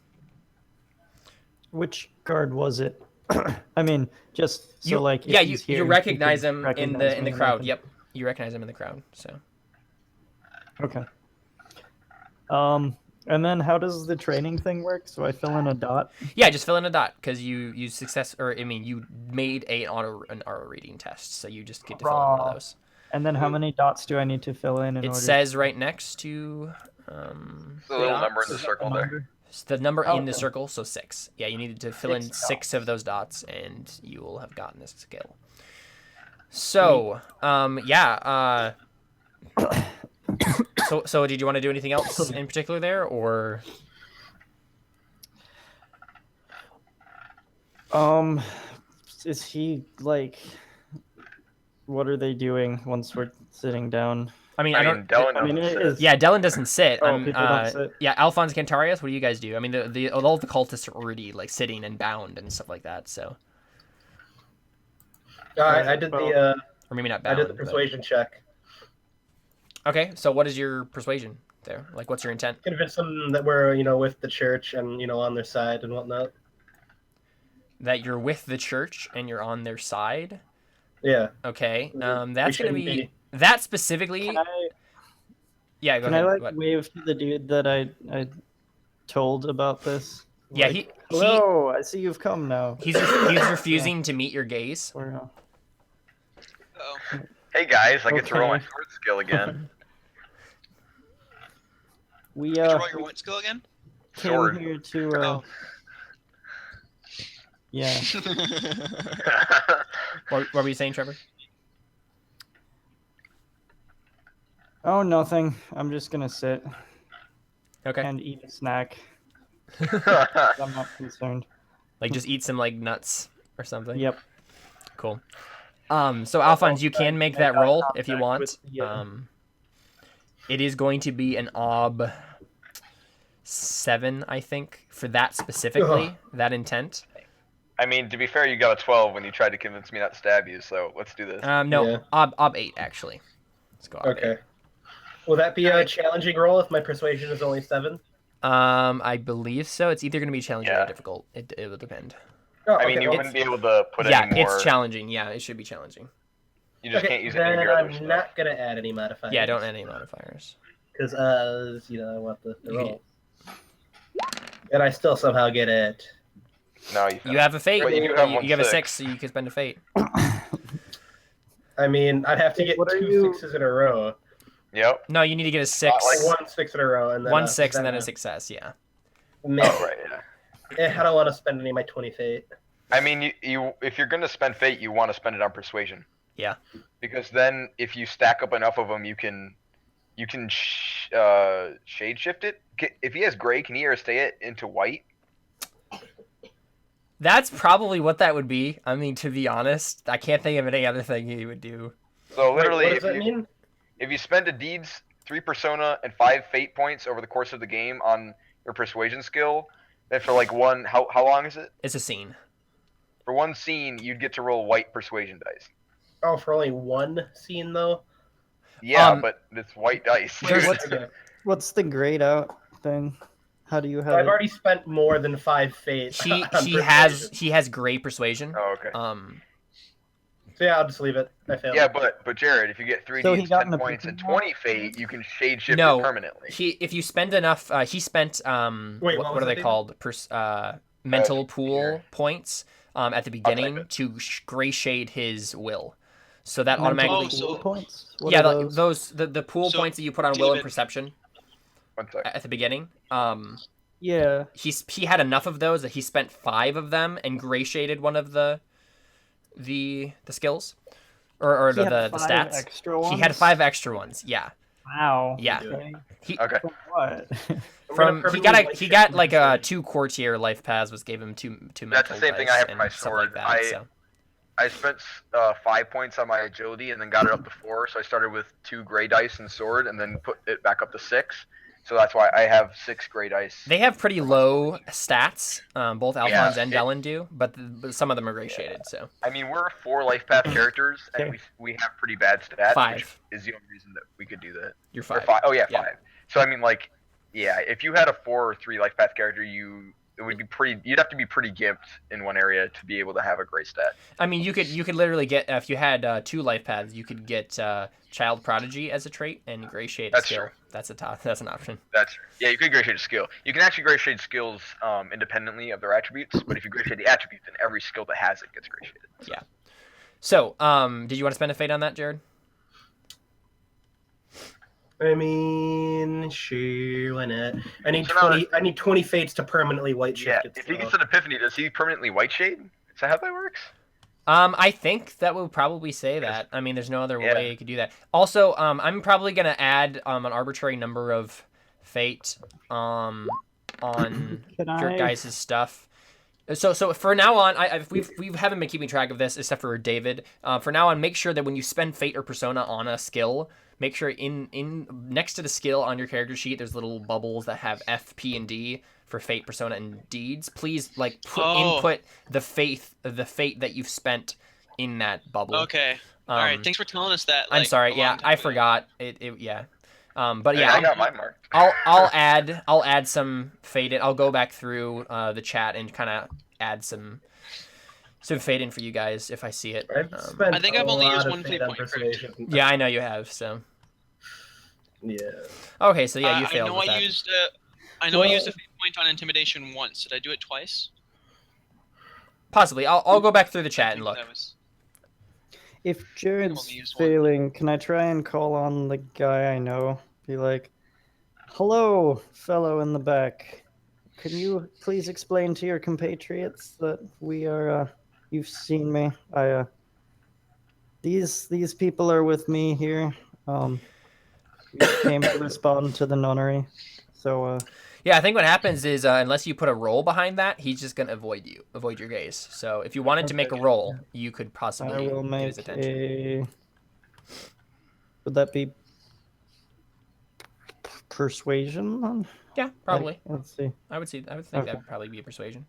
Which guard was it? I mean, just so you like if yeah he's you here, recognize he him could in recognize the me and I crowd. can- Yep, you recognize him in the crowd. So Okay. And then how does the training thing work? So I fill in a dot. yeah, just fill in a dot because you you made an aura reading test, so you just get to fill in one of Raw. those. And then how many dots do I need to fill in It order? says right next to the little number in the Is that circle there. number? the number in the Okay. circle, so 6. Yeah, you needed to fill in 6 6 of those dots, and you will have gotten this skill. So, yeah. So did you want to do anything else in particular there, or? Is he like? What are they doing once we're sitting down? I mean, I I mean, don't. Dylan I mean, doesn't it sit. is. Yeah, Dylan doesn't sit. Oh, people don't sit. Yeah, Alphonse Cantarius, what do you guys do? I mean, all the cultists are already like sitting and bound and stuff like that. So, I did the or maybe not I bound. did the but- persuasion check. Okay, so what is your persuasion there? Like, what's your intent? Convince them that we're with the church and on their side and whatnot. That you're with the church and you're on their side. Yeah. Okay, We that's gonna shouldn't be that specifically. Can I? Yeah, go Can ahead. I like What? wave to the dude that I told about this? Yeah, Like, hello, I see you've come now. he's refusing to meet your gaze. Or, Oh. Hey guys, I get to roll my Okay. sword skill again. we Did you roll your what skill again? came Sword. here to Oh. yeah. What were you saying, Trevor? Oh, nothing. I'm just gonna sit Okay. and eat a snack. I'm not concerned. Like just eat some like nuts or something. Yep. Cool. So Alphonse, you can make that roll if you want. Yeah. It is going to be an ob 7, I think, for that specifically, that intent. I mean, to be fair, you got a 12 when you tried to convince me not to stab you, so let's do this. No, Yeah. ob 8 actually. Let's go. Ob Okay. Will that be a challenging roll if my persuasion is only 7? 8. I believe so. It's either going to be challenging Yeah. or difficult. It will depend. Oh, I mean, okay, you well, wouldn't be able to put Yeah, any more. it's challenging. Yeah, it should be challenging. You just okay, can't use any of then your other I'm stuff. not gonna add any modifiers. Yeah, don't add any modifiers. Because I want the roll. And I still somehow get it. No, You have a fate. But you You, do have you have a 1/6. 6, so you can spend a fate. I mean, I'd have to get What are 2 you- 6s in a row. Yep. No, you need to get a 6. Like 1 6 in a row, and then 1 6 and then a success. Yeah. Meh. Oh, right, yeah. I don't want to spend any of my 20 fate. I mean, you if you're going to spend fate, you want to spend it on persuasion. Yeah. Because then, if you stack up enough of them, you can shade shift it. If he has gray, can he stay it into white? That's probably what that would be. I mean, to be honest, I can't think of any other thing he would do. So literally, Wait, what does that mean? if you spend a deeds, 3 persona, and 5 fate points over the course of the game on your persuasion skill, then for like one, how long is it? It's a scene. For one scene, you'd get to roll white persuasion dice. Oh, for only 1 scene though? Yeah, but it's white dice. There's- What's the grayed out thing? How do you have I've it? already spent more than 5 fate. He on he has gray persuasion. Oh, okay. So yeah, I'll just leave it. I failed. Yeah, but Jared, if you get 3 So he deeds, got 10 an points, and opinion 20 fate, you can shade shift No, it permanently. if you spend enough, he spent Wait, what was are they that, called? Mental pool here. points at the beginning it. to gray shade his will. So that Mental automatically. Oh, so- pool points? What Yeah, are those? the pool So, points that you put on will and David- perception 1 sec. at the beginning. Yeah. He had enough of those that he spent 5 of them and gray shaded one of the skills or He had the 5 stats. extra ones? He had 5 extra ones. Yeah. Wow. Yeah. Okay. Okay. From what? I'm gonna He permanently got white like shift 2 courtier life paths, which gave him two That's the mental same thing dice I have for and my stuff sword. like that. So. I spent 5 points on my agility and then got it up to 4. So I started with 2 gray dice and sword, and then put it back up to 6. So that's why I have 6 gray dice. They have pretty low stats, both Alphonse and it- Dellen do, but some of them are gray shaded. So I mean, we're 4 life path characters, and Okay. we have pretty bad stats. 5. Which is the only reason that we could do that. you're Or 5. Oh yeah, Yeah. 5. So I mean, like, yeah, if you had a 4 or 3 life path character, it would be pretty. You'd have to be pretty gimped in one area to be able to have a gray stat. I mean, you could literally get if you had 2 life paths, you could get child prodigy as a trait and gray shade That's skill. true. That's an option. Yeah, you could gray shade a skill. You can actually gray shade skills independently of their attributes, but if you gray shade the attribute, then every skill that has it gets gray shaded. So, did you want to spend a fate on that, Jared? I mean, sure, why not? I need So now 20. I need 20 fates to permanently white Yeah, shift it. if he so- gets an epiphany, does he permanently white shade? Is that how that works? I think that will probably say that. I mean, there's no other Yeah. way you could do that. Also, I'm probably gonna add an arbitrary number of fate on Can your I? guys' stuff. So for now on, we haven't been keeping track of this except for David. For now on, make sure that when you spend fate or persona on a skill, make sure in next to the skill on your character sheet, there's little bubbles that have F, P, and D for fate, persona, and deeds. Please input the fate that you've spent in that bubble. Okay. All right. Thanks for telling us that. I'm like, sorry. a Yeah, long time I ago. forgot it. Yeah. But Hey, yeah, I got my mark. I'll add some fade in. I'll go back through the chat and kind of add some fade in for you guys if I see it. I've spent I think a I've only lot used of one fate fate on point, correct? persuasion. Yeah, I know you have. So Yeah. okay, so yeah, you I failed know with I that. used I know I used a fate point on intimidation once. Did I do it twice? Possibly. I'll go back through the chat and look. If Jared's only used one. failing, can I try and call on the guy I know? Be like, hello, fellow in the back. Can you please explain to your compatriots that we are, you've seen me. These people are with me here. We came to respond to the nunnery. So, Yeah, I think what happens is unless you put a roll behind that, he's just gonna avoid your gaze. So if you wanted to make a roll, you could possibly I will get his make attention. Would that be persuasion? Yeah, probably. Let's see. I would think Okay. that would probably be a persuasion.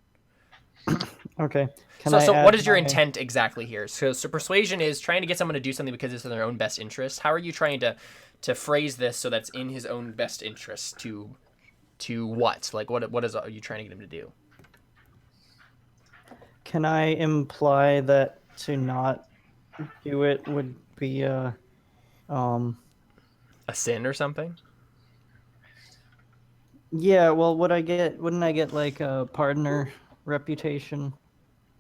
Okay. So what is your intent exactly here? So persuasion is trying to get someone to do something because it's in their own best interest. How are you trying to phrase this so that's in his own best interest to what? Like what are you trying to get him to do? Can I imply that to not do it would be A sin or something? Yeah, well, wouldn't I get like a partner reputation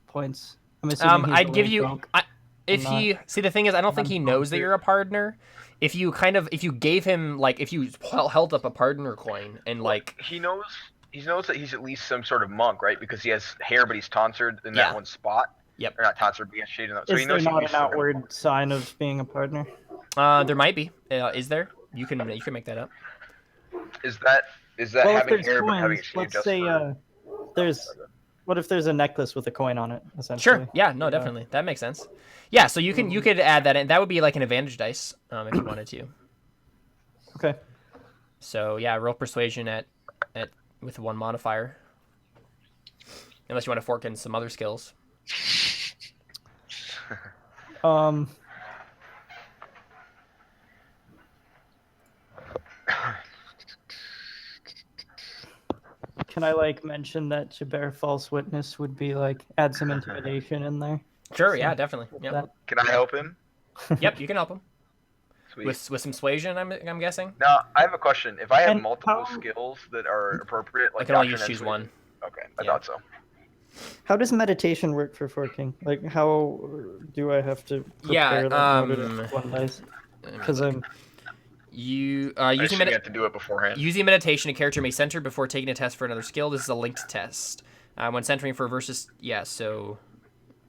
points? I'm assuming he's I'd give really you drunk. see the thing is I don't think he knows that you're a partner. If you gave him like if you held up a partner coin and like He knows that he's at least some sort of monk, right? Because he has hair, but he's tonsured in that one spot. Yep. Or not tonsured, but he has shade in that. So Is he there knows not he's an outward sign of being a partner? there might be. Is there? You can make that up. Is that Well, if having there's hair but having coins, shaved let's just say for... what if there's a necklace with a coin on it? Essentially. Sure. Yeah. No. Definitely. That makes sense. Yeah. So you could add that in. That would be like an advantage dice if you wanted to. Okay. So yeah, roll persuasion at with one modifier. Unless you want to fork in some other skills. Can I like mention that to bear false witness would be like add some intimidation in there? Sure. Yeah. Definitely. Yep. Can I help him? Yep. You can help him Sweet. with some suasion. I'm guessing. Now, I have a question. If I have And multiple how- skills that are appropriate, like I can only doctrine and choose suasion- one. Okay, I Yeah. thought so. How does meditation work for forking? Like, how do I have to Yeah, prepare that in order to one dice? Because I'm You I using assume you have to do it beforehand. using meditation, a character may center before taking a test for another skill. This is a linked test. When centering for versus, so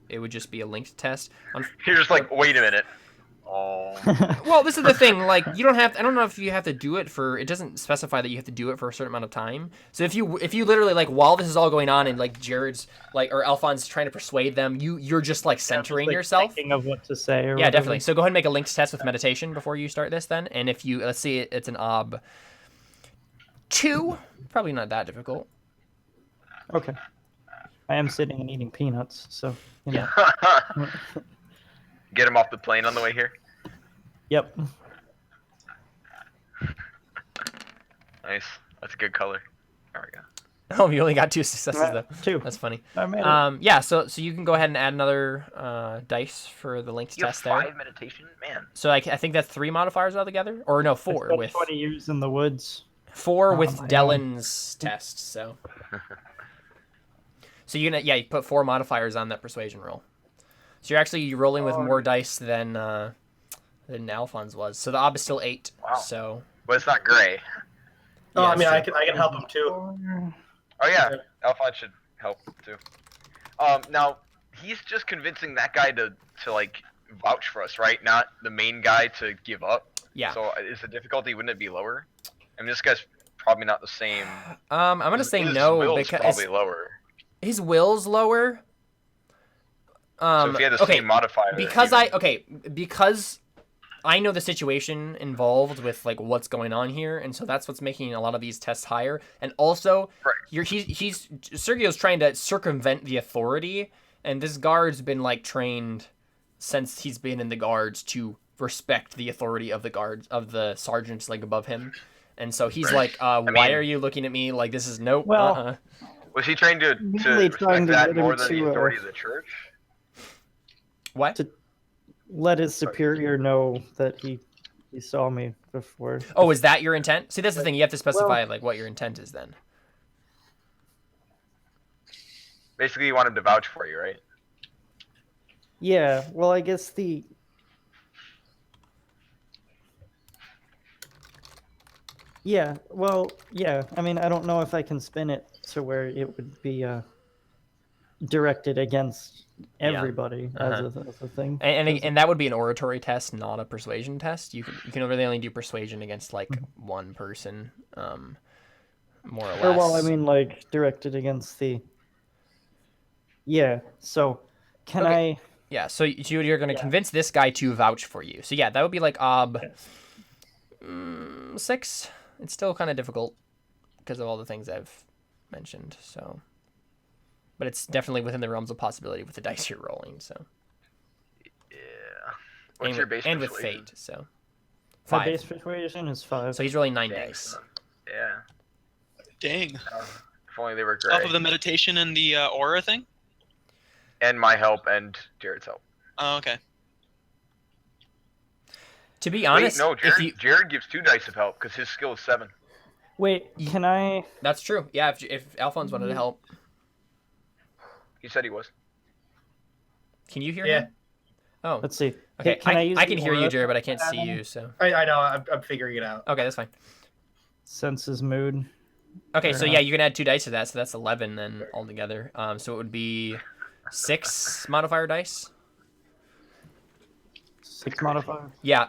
it would just be a linked test. You're just like, wait a minute. Oh. Well, this is the thing. Like, you don't have. I don't know if you have to do it for. It doesn't specify that you have to do it for a certain amount of time. So if you literally like while this is all going on and like Jared's like or Alphonse trying to persuade them, you're just like centering yourself. Thinking of what to say. Or Yeah, whatever. definitely. So go ahead and make a linked test with meditation before you start this then. And if you let's see, it's an ob 2, probably not that difficult. Okay. I am sitting and eating peanuts, so you know. Get him off the plane on the way here. Yep. Nice. That's a good color. There we go. Oh, you only got 2 successes though. 2. That's funny. I made it. Yeah, so you can go ahead and add another dice for the linked You have test there. 5 meditation? Man. So I think that's 3 modifiers altogether, or no, 4 spent with 20 years in the woods. 4 with my Dellen's test. So you put 4 modifiers on that persuasion roll. So you're actually rolling with more dice than Alphonse was. So the ob is still 8. Wow. So But it's not gray. Oh, I mean, so- I can help him too. Oh yeah, Alphonse should help too. Now he's just convincing that guy to like vouch for us, right? Not the main guy to give up. Yeah. So is the difficulty, wouldn't it be lower? I mean, this guy's probably not the same. I'm gonna say His no will's because probably lower. his will's lower. So if he had the same modifier. because I know the situation involved with like what's going on here, and so that's what's making a lot of these tests higher. And also, Right. Sergio's trying to circumvent the authority, and this guard's been like trained since he's been in the guards to respect the authority of the guards of the sergeants like above him, and so he's like, why mean- are you looking at me like this is nope? Well- Was he trained to Really trying respect to that get him more than the to, authority of the church? What? Let his superior know that he saw me before. Oh, is that your intent? See, that's the thing. You have to specify like what your intent is then. Basically, you want him to vouch for you, right? Yeah, well, I guess the... Yeah, well, yeah. I mean, I don't know if I can spin it to where it would be directed against everybody as a thing. And that would be an oratory test, not a persuasion test. You can really only do persuasion against like one person, more or less. Or well, I mean, like directed against the. Yeah. So, can I? Yeah. So you're going to convince this guy to vouch for you. So yeah, that would be like 6. It's still kind of difficult because of all the things I've mentioned. So, but it's definitely within the realms of possibility with the dice you're rolling. So. Yeah. What's your base and with persuasion? fate, so. My 5. base persuasion is 5. So he's rolling 9 Dang, dice. son. Yeah. Dang. If only they were great. Off of the meditation and the aura thing? And my help and Jared's help. Oh, okay. To be honest, Wait, no, Jared gives 2 dice of help because his skill is 7. Wait, can I? That's true. Yeah, if Alphonse wanted to help. He said he was. Can you hear Yeah. him? Oh. Let's see. Okay, Can I use I the can hear you, aura Jared, but I can't to see add you, so. I know. I'm figuring it out. Okay, that's fine. Senses mood. Okay, so yeah, you can add 2 dice to that, so that's 11 then altogether. So it would be 6 modifier dice. 6 modifier. Yeah.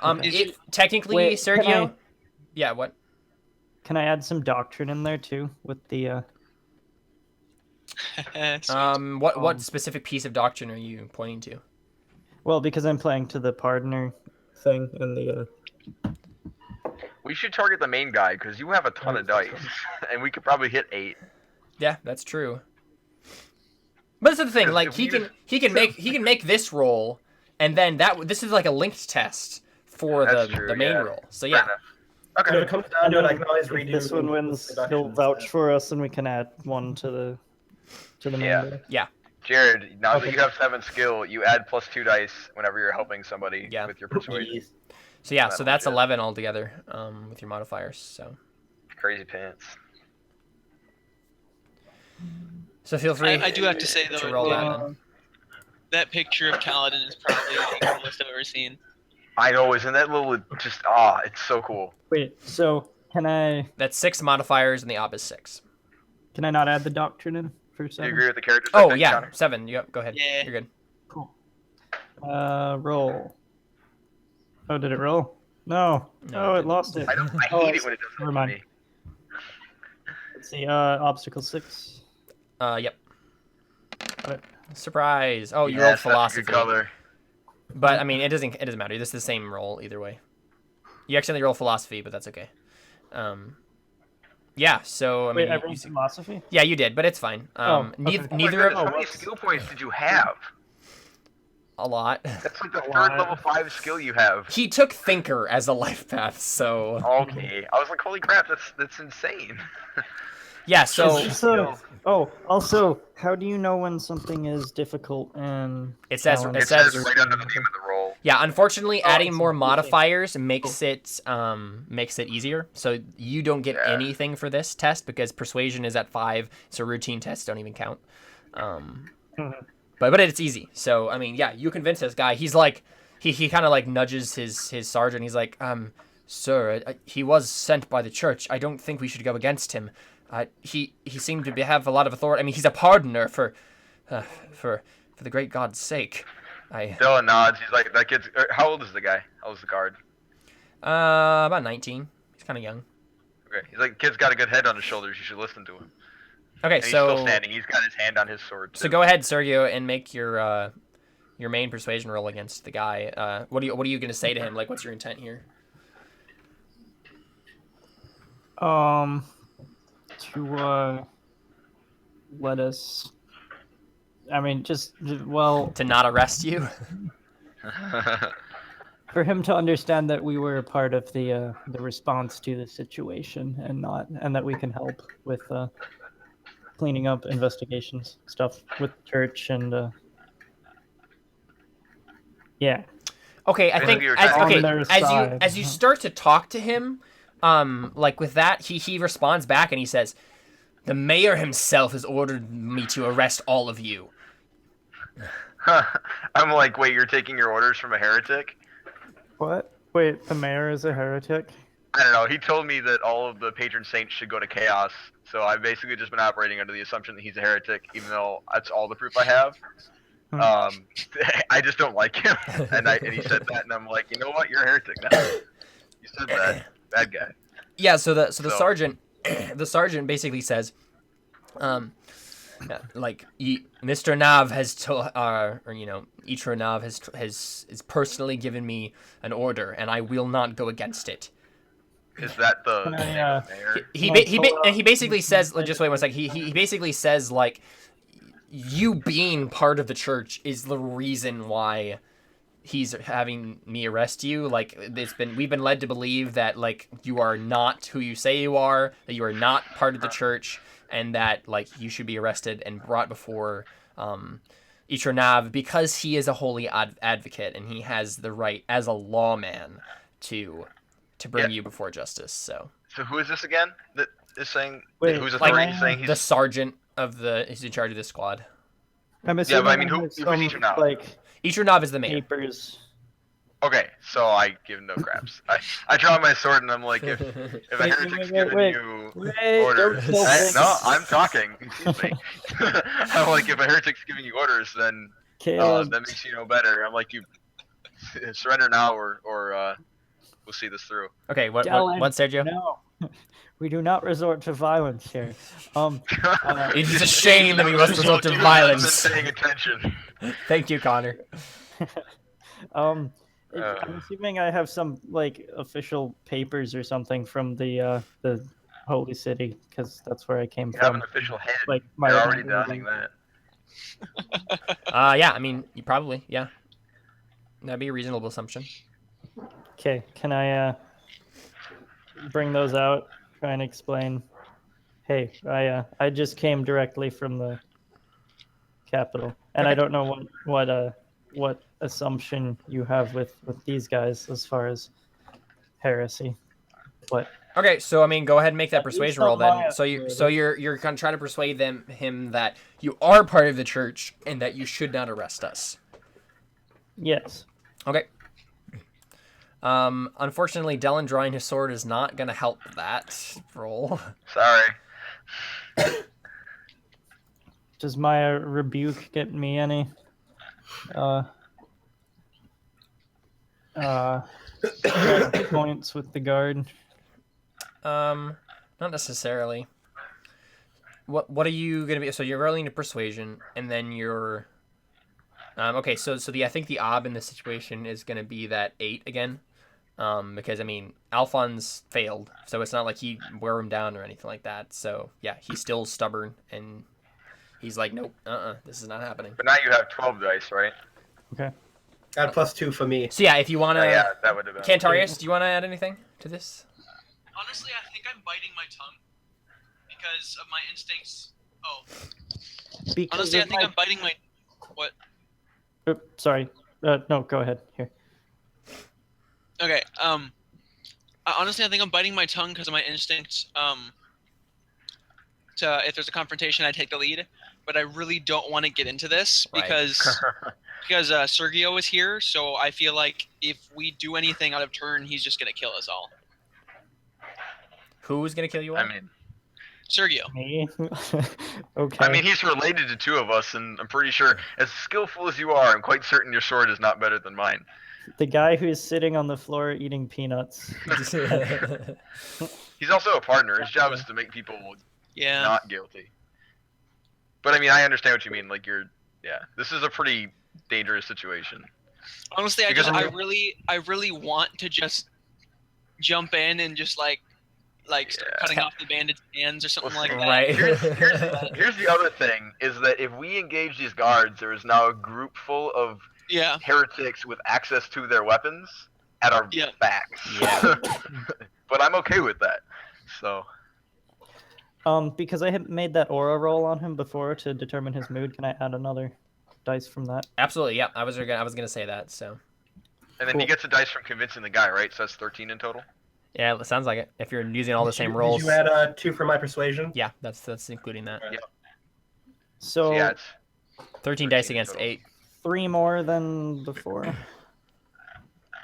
Technically, Wait, Sergio. Yeah. What? Can I add some doctrine in there too with the? What specific piece of doctrine are you pointing to? Well, because I'm playing to the pardoner thing and the. We should target the main guy because you have a ton of dice, and we could probably hit 8. Yeah, that's true. But this is the thing, like he can make this roll, and then this is like a linked test for the main roll. So yeah. Okay. So if it comes down to it, I can always redo. If this one wins, he'll vouch for us, and we can add 1 to the main guy. Yeah. Jared, now that you have 7 skill, you add +2 dice whenever you're helping somebody with your persuasion. So yeah, so that's 11 altogether with your modifiers. So. Crazy pants. So feel free. I do have to say though, to roll that picture of Kaladin is probably the coolest I've ever seen. I know, isn't that little just it's so cool. Wait, so can I? That's 6 modifiers, and the op is 6. Can I not add the doctrine in for 7? Do you agree with the character? Oh yeah, 7. Yep, go ahead. Yeah. You're good. Cool. Roll. Oh, did it roll? No. No, It lost it. I hate it when it does that Never to mind. me. Let's see. Obstacle 6. Yep. Got it. Surprise! Oh, you Yes, rolled that's a philosophy. good color. But I mean, it doesn't matter. This is the same roll either way. You accidentally roll philosophy, but that's okay. Yeah. So I mean, Wait, I rolled philosophy? Yeah, you did, but it's fine. Okay. Neither How many skill points did you have? a lot. That's like the 3rd level 5 skill you have. He took thinker as a life path, so Okay, I was like, holy crap, that's insane. yeah. So Also, how do you know when something is difficult and it says It says right under the name of the roll. Yeah, unfortunately, adding it's more interesting. modifiers makes it easier. So you don't get anything for this test because persuasion is at 5, so routine tests don't even count. But it's easy. So I mean, yeah, you convince this guy. He's like, he kind of like nudges his sergeant. He's like, sir, he was sent by the church. I don't think we should go against him. He seemed to have a lot of authority. I mean, he's a pardoner for the great God's sake. Dylan nods. He's like, that kid's. How old is the guy? How old is the guard? About 19. He's kind of young. Okay. He's like, kid's got a good head on his shoulders. You should listen to him. Okay, And he's so still standing. He's got his hand on his sword. so too. go ahead, Sergio, and make your main persuasion roll against the guy. What are you going to say to him? Like, what's your intent here? to let us. I mean, To not arrest you? for him to understand that we were a part of the response to the situation and that we can help with cleaning up investigations stuff with the church and yeah. Okay, I think Basically, you're as you start to talk to him, like with that, he responds back and he says, The mayor himself has ordered me to arrest all of you. I'm like, wait, you're taking your orders from a heretic? What? Wait, the mayor is a heretic? I don't know. He told me that all of the patron saints should go to chaos. So I've basically just been operating under the assumption that he's a heretic, even though that's all the proof I have. I just don't like him, and he said that, and I'm like, you know what? You're a heretic now. You said that, bad guy. Yeah. So the sergeant, the sergeant basically says, like Mr. Nav has told, or Itro Nav has personally given me an order, and I will not go against it. Is that the mayor? He basically says, just wait one second. He basically says, like, you being part of the church is the reason why he's having me arrest you. Like, we've been led to believe that, like, you are not who you say you are, that you are not part of the church, and that, like, you should be arrested and brought before Itronav because he is a holy advocate and he has the right as a lawman to bring you before justice. So who is this again that is saying? Wait, whose authority is saying he's the sergeant he's in charge of this squad? I'm Yeah, but I mean, who's Itronav? Like, Itronav is the mayor. papers. Okay, so I give no craps. I draw my sword and I'm like, if a heretic's giving you orders, no, I'm talking. Excuse me. I'm like, if a heretic's giving you orders, then that makes you no better. I'm like, you surrender now, or we'll see this through. Okay, what Sergio? No, we do not resort to violence here. It is a shame that we must resort to violence. Paying attention. Thank you, Connor. I'm assuming I have some like official papers or something from the holy city because that's where I came You have from. an official head. Like You're already doubting that. Yeah, I mean, you probably, yeah. That'd be a reasonable assumption. Okay, can I bring those out? Try and explain. Hey, I just came directly from the capital, and I don't know what assumption you have with these guys as far as heresy. But okay, so I mean, go ahead and make that persuasion roll then. not So you're gonna try to persuade him that you are part of the church and that you should not arrest us. yes. Okay. Unfortunately, Dylan drawing his sword is not gonna help that roll. Sorry. Does my rebuke get me any points with the guard? Not necessarily. What are you gonna be? So you're rolling to persuasion, and then you're. Okay, so I think the ob in this situation is gonna be that 8 again, because I mean Alphonse failed, so it's not like he wore him down or anything like that. So yeah, he's still stubborn and he's like, nope, this is not happening. But now you have 12 dice, right? Okay. Add +2 for me. So yeah, if you wanna, Yeah, that would have been. Cantarius, do you wanna add anything to this? Honestly, I think I'm biting my tongue because of my instincts. Oh, Because honestly, I of think my- I'm biting my. What? Sorry. No, go ahead. Here. Okay. Honestly, I think I'm biting my tongue because of my instincts. If there's a confrontation, I take the lead. But I really don't want to get into this Right. because Sergio is here. So I feel like if we do anything out of turn, he's just gonna kill us all. Who's gonna kill you all? I mean, Sergio. Me? Okay. I mean, he's related to 2 of us, and I'm pretty sure, as skillful as you are, I'm quite certain your sword is not better than mine. The guy who's sitting on the floor eating peanuts. He's also a partner. His job is to make people Yeah. not guilty. But I mean, I understand what you mean. Like, this is a pretty dangerous situation. Honestly, Because I really want to just jump in and just like start cutting off the bandits' hands or something like that. Right. Here's the other thing, is that if we engage these guards, there is now a group full of Yeah. heretics with access to their weapons at our backs. Yeah. But I'm okay with that. So, Because I had made that aura roll on him before to determine his mood, can I add another dice from that? Absolutely, yeah. I was gonna say that. So and then he gets a dice from convincing the guy, right? So that's 13 in total. Yeah, it sounds like it. If you're using all the same Did rolls. you add 2 for my persuasion? Yeah, that's including that. Yeah. So yeah, it's 13 dice against total. 8. 3 more than before.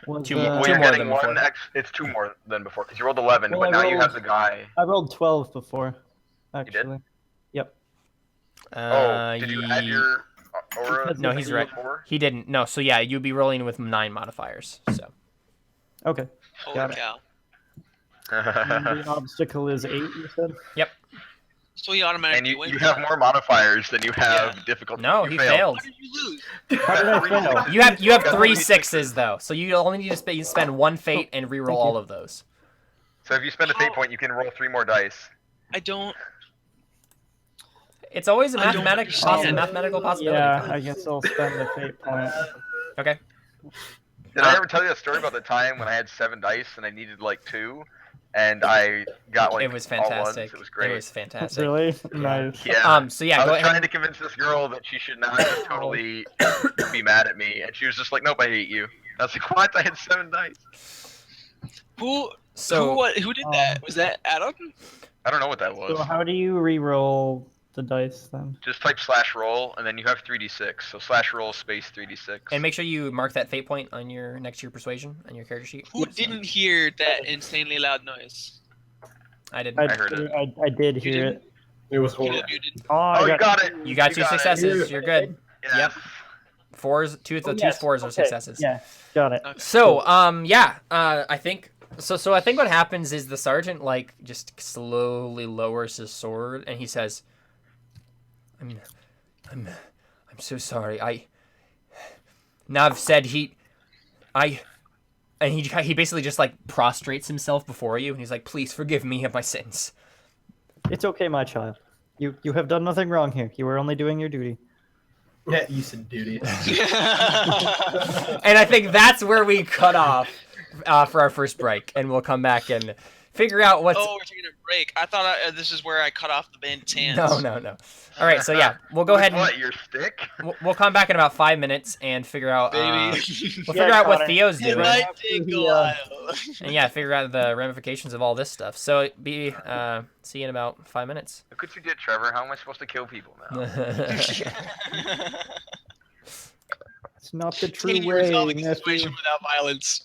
Was, Two- Well, two you're more getting than before. it's 2 more than before because you rolled 11, Well, but I now you rolled- have the guy. I rolled 12 before, actually. Yep. Did you add your aura? Because No, of he's the- right. Before? He didn't. No, so yeah, you'd be rolling with 9 modifiers. So Okay. Holy Got it. cow. And the obstacle is 8, you said? So he and automatically you wins. have more modifiers than you have difficulty. no, You he failed. failed. How did you lose? How did I fail? You have got 3 three 6s though, so you only need to spend 1 fate and reroll Thank you. all of those. So if you spend a fate How- point, you can roll 3 more dice. I don't. It's always a I don't understand. mathematical possibility. Yeah, I guess I'll spend the fate point. Okay. Did I ever tell you a story about the time when I had 7 dice and I needed like 2, and I got like It was all ones? fantastic. It was great. It was fantastic. Really? Nice. Yeah. So yeah, I go was trying ahead. to convince this girl that she should not just totally be mad at me, and she was just like, "Nope, I hate you." I was like, "What? I had 7 dice." Who did that? Was that Adam? I don't know what that was. So how do you re-roll the dice then? Just type /roll, and then you have 3d6. So /roll space 3d6. And make sure you mark that fate point on your next to your persuasion on your character sheet. Who didn't hear that insanely loud noise? I didn't. I heard it. I did hear didn't? it. It was You horrible. did, you did. Oh, Oh, you got it. You got 2 it. successes. You're good. Yeah. Yep. 4s, 2 yes, 4s are okay, successes. Yeah, got it. Okay. So, I think so I think what happens is the sergeant like just slowly lowers his sword and he says, I'm so sorry. Nav said he basically just like prostrates himself before you and he's like, please forgive me of my sins. It's okay, my child. You have done nothing wrong here. You were only doing your duty. Yeah, you said duty. And I think that's where we cut off for our first break, and we'll come back and figure out what's. Oh, we're taking a break. I thought this is where I cut off the bandit's hands. No. All right, so yeah, we'll go ahead and What, your stick? we'll come back in about 5 minutes and figure out. Baby. We'll Yeah, figure out what Connor. Theo's It doing, might take a while. and yeah, figure out the ramifications of all this stuff. So see you in about 5 minutes. Look what you did, Trevor. How am I supposed to kill people now? It's not the Can true you way, resolving the nephew. situation without violence?